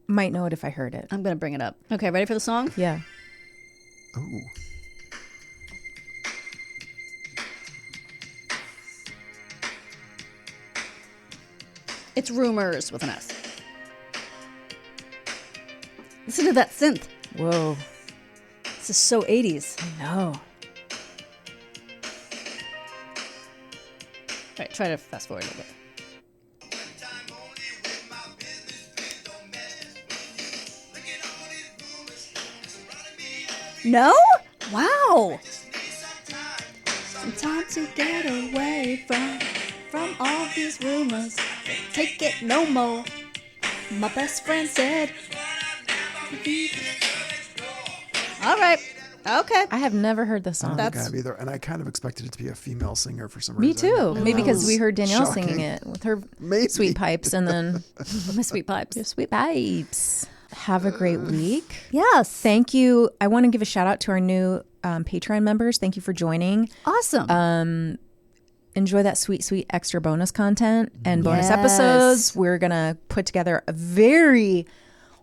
Speaker 2: might know it if I heard it.
Speaker 1: I'm going to bring it up. Okay, ready for the song?
Speaker 2: Yeah.
Speaker 4: Ooh.
Speaker 1: It's Rumors with an S. Listen to that synth.
Speaker 2: Whoa.
Speaker 1: This is so 80s.
Speaker 2: No.
Speaker 1: All right, try to fast forward a little bit. No? Wow. Some time to get away from all these rumors. Take it no more. My best friend said. All right. Okay.
Speaker 2: I have never heard this
Speaker 4: I
Speaker 2: song.
Speaker 4: don't think I have either, and I kind of expected it to be a female singer for some
Speaker 2: Me
Speaker 4: reason.
Speaker 2: too. Maybe
Speaker 4: That
Speaker 2: because we
Speaker 4: was
Speaker 2: heard Danielle
Speaker 4: shocking.
Speaker 2: singing it with her
Speaker 4: Maybe.
Speaker 2: sweet pipes, and then
Speaker 1: My sweet pipes.
Speaker 2: your sweet pipes. Have a great week.
Speaker 1: Yes.
Speaker 2: Thank you. I want to give a shout out to our new Patreon members. Thank you for joining.
Speaker 1: Awesome.
Speaker 2: Enjoy that sweet, sweet extra bonus content and bonus
Speaker 1: Yes.
Speaker 2: episodes. We're going to put together a very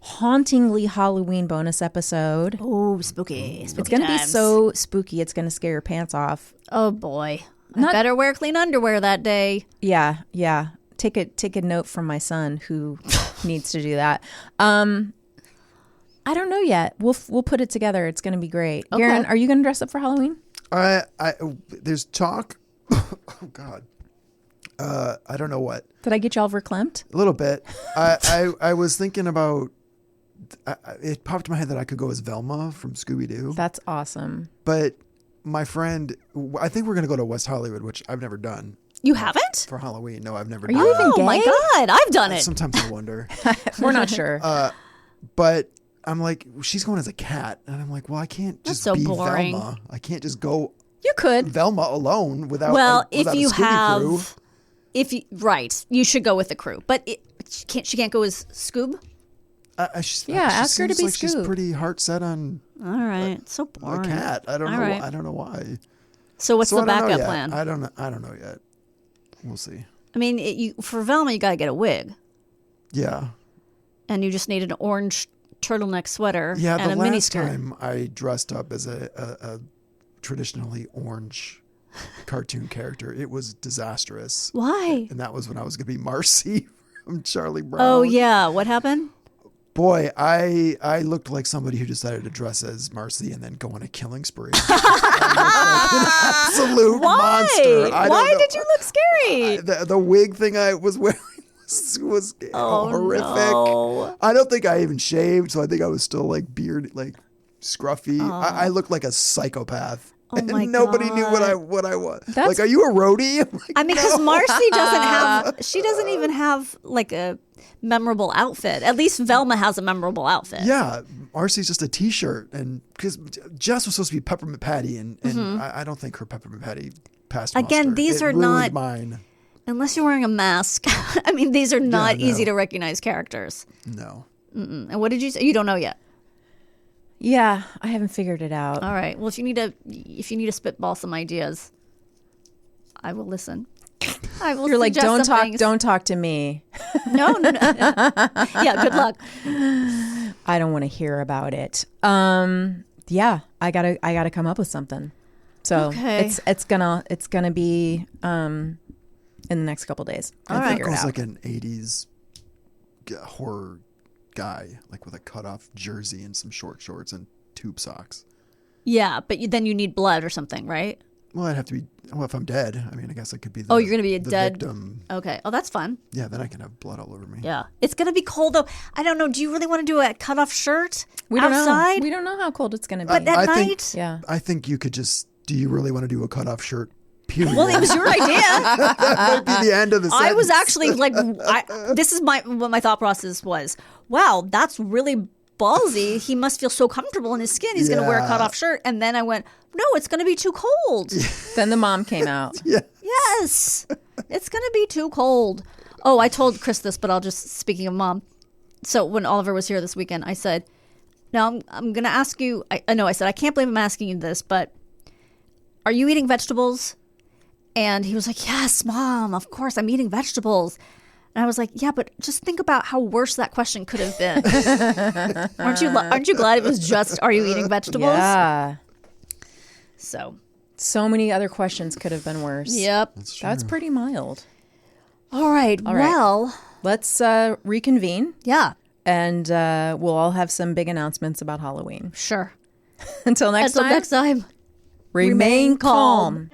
Speaker 2: hauntingly Halloween bonus episode.
Speaker 1: Oh, spooky.
Speaker 2: It's going to be so spooky. It's going to scare your pants off.
Speaker 1: Oh, boy. I better wear clean underwear that day.
Speaker 2: Yeah, yeah. Take a note from my son who needs to do that. I don't know yet. We'll put it together. It's going to be great.
Speaker 1: Okay.
Speaker 2: Garen, are you going to dress up for Halloween?
Speaker 4: There's talk. Oh God. I don't know what.
Speaker 2: Did I get y'all verklempt?
Speaker 4: A little bit. I was thinking about. It popped in my head that I could go as Velma from Scooby Doo.
Speaker 2: That's awesome.
Speaker 4: But my friend, I think we're gonna go to West Hollywood, which I've never done
Speaker 1: You haven't?
Speaker 4: for Halloween. No, I've never
Speaker 2: Are
Speaker 4: done.
Speaker 2: you even
Speaker 1: Oh, my
Speaker 2: gay?
Speaker 1: God. I've done it.
Speaker 4: Sometimes I wonder.
Speaker 2: We're not sure.
Speaker 4: But I'm like, she's going as a cat, and I'm like, well, I can't
Speaker 1: That's
Speaker 4: just
Speaker 1: so
Speaker 4: be
Speaker 1: boring.
Speaker 4: Velma. I can't just go
Speaker 2: You could.
Speaker 4: Velma alone without.
Speaker 1: Well,
Speaker 4: without
Speaker 1: if you
Speaker 4: a Scooby crew.
Speaker 1: have, right, you should go with the crew. But she can't go as Scoob.
Speaker 2: Yeah, ask her to
Speaker 4: seems
Speaker 2: be
Speaker 4: like she's
Speaker 2: Scoob.
Speaker 4: pretty heart set on
Speaker 1: All right, so
Speaker 4: a
Speaker 1: boring.
Speaker 4: cat. I don't
Speaker 1: All
Speaker 4: know.
Speaker 1: right.
Speaker 4: I don't know why.
Speaker 1: So what's
Speaker 4: So
Speaker 1: the
Speaker 4: I don't know
Speaker 1: backup
Speaker 4: yet.
Speaker 1: plan?
Speaker 4: I don't know yet. We'll see.
Speaker 1: I mean, for Velma, you gotta get a wig,
Speaker 4: Yeah.
Speaker 1: and you just need an orange turtleneck sweater
Speaker 4: Yeah.
Speaker 1: and
Speaker 4: The
Speaker 1: a
Speaker 4: last
Speaker 1: miniskirt.
Speaker 4: time I dressed up as a traditionally orange cartoon character, it was disastrous.
Speaker 1: Why?
Speaker 4: And that was when I was going to be Marcy from Charlie Brown.
Speaker 1: Oh yeah, what happened?
Speaker 4: Boy, I looked like somebody who decided to dress as Marcy and then go on a killing spree. I looked like an absolute
Speaker 1: Why?
Speaker 4: monster. I don't
Speaker 1: Why
Speaker 4: know.
Speaker 1: did you look scary?
Speaker 4: The wig thing I was wearing was horrific.
Speaker 1: no.
Speaker 4: I don't think I even shaved, so I think I was still like scruffy. I looked like a psychopath.
Speaker 1: Oh
Speaker 4: and
Speaker 1: my
Speaker 4: nobody knew what
Speaker 1: God.
Speaker 4: I was.
Speaker 2: That's-
Speaker 4: Like, are you a roadie? I'm like,
Speaker 1: I mean, because
Speaker 4: no.
Speaker 1: Marcy doesn't even have like a memorable outfit. At least Velma has a memorable outfit.
Speaker 4: Yeah, Marcy's just a T-shirt, and because Jess was supposed to be Peppermint Patty, and I don't think her Peppermint Patty passed
Speaker 1: Again,
Speaker 4: muster.
Speaker 1: these
Speaker 4: It
Speaker 1: are
Speaker 4: ruined
Speaker 1: not-
Speaker 4: mine.
Speaker 1: Unless you're wearing a mask. I mean, these are not
Speaker 4: no.
Speaker 1: easy to recognize characters.
Speaker 4: No.
Speaker 1: And what did you say? You don't know yet.
Speaker 2: Yeah, I haven't figured it out.
Speaker 1: All right. Well, if you need to spitball some ideas, I will listen. I will.
Speaker 2: You're like,
Speaker 1: suggest
Speaker 2: don't
Speaker 1: some
Speaker 2: talk,
Speaker 1: things.
Speaker 2: don't talk to me.
Speaker 1: No. Yeah. Good luck.
Speaker 2: I don't want to hear about it. Yeah, I gotta come up with something. So
Speaker 1: Okay.
Speaker 2: it's gonna be in the next couple days.
Speaker 1: All
Speaker 2: I'll
Speaker 1: right.
Speaker 2: figure
Speaker 4: I
Speaker 2: it
Speaker 4: was
Speaker 2: out.
Speaker 4: like an 80s horror guy, like with a cut-off jersey and some short shorts and tube socks.
Speaker 1: Yeah, but then you need blood or something, right?
Speaker 4: Well, I'd have to be. Well, if I'm dead, I mean, I guess I could be.
Speaker 1: Oh, you're gonna be a
Speaker 4: the
Speaker 1: dead-
Speaker 4: victim.
Speaker 1: Okay. Oh, that's fun.
Speaker 4: Yeah, then I can have blood all over me.
Speaker 1: Yeah. It's gonna be cold though. I don't know. Do you really want to do a cutoff shirt
Speaker 2: we don't
Speaker 1: outside?
Speaker 2: know. We don't know how cold it's gonna be.
Speaker 1: But at
Speaker 4: I think-
Speaker 1: night.
Speaker 2: yeah.
Speaker 4: I think you could just. Do you really want to do a cutoff shirt? Period.
Speaker 1: Well, it was your idea.
Speaker 4: that might be the end of the sentence.
Speaker 1: I was actually like, this is what my thought process was. Wow, that's really ballsy. He must feel so comfortable in his skin. He's going to wear a cut-off shirt. And then I went, no, it's going to be too cold.
Speaker 2: Then the mom came out.
Speaker 1: Yes, it's going to be too cold. Oh, I told Chris this, but I'll just, speaking of mom. So when Oliver was here this weekend, I said, no, I'm going to ask you. I said, I can't believe I'm asking you this, but are you eating vegetables? And he was like, yes, Mom, of course I'm eating vegetables. And I was like, yeah, but just think about how worse that question could have been. Aren't you glad it was just, are you eating vegetables?
Speaker 2: Yeah.
Speaker 1: So
Speaker 2: many other questions could have been worse.
Speaker 1: Yep.
Speaker 2: That's pretty mild.
Speaker 1: All right. Well,
Speaker 2: let's reconvene.
Speaker 1: Yeah.
Speaker 2: And we'll all have some big announcements about Halloween.
Speaker 1: Sure.
Speaker 2: Until next time.
Speaker 1: Remain
Speaker 2: calm.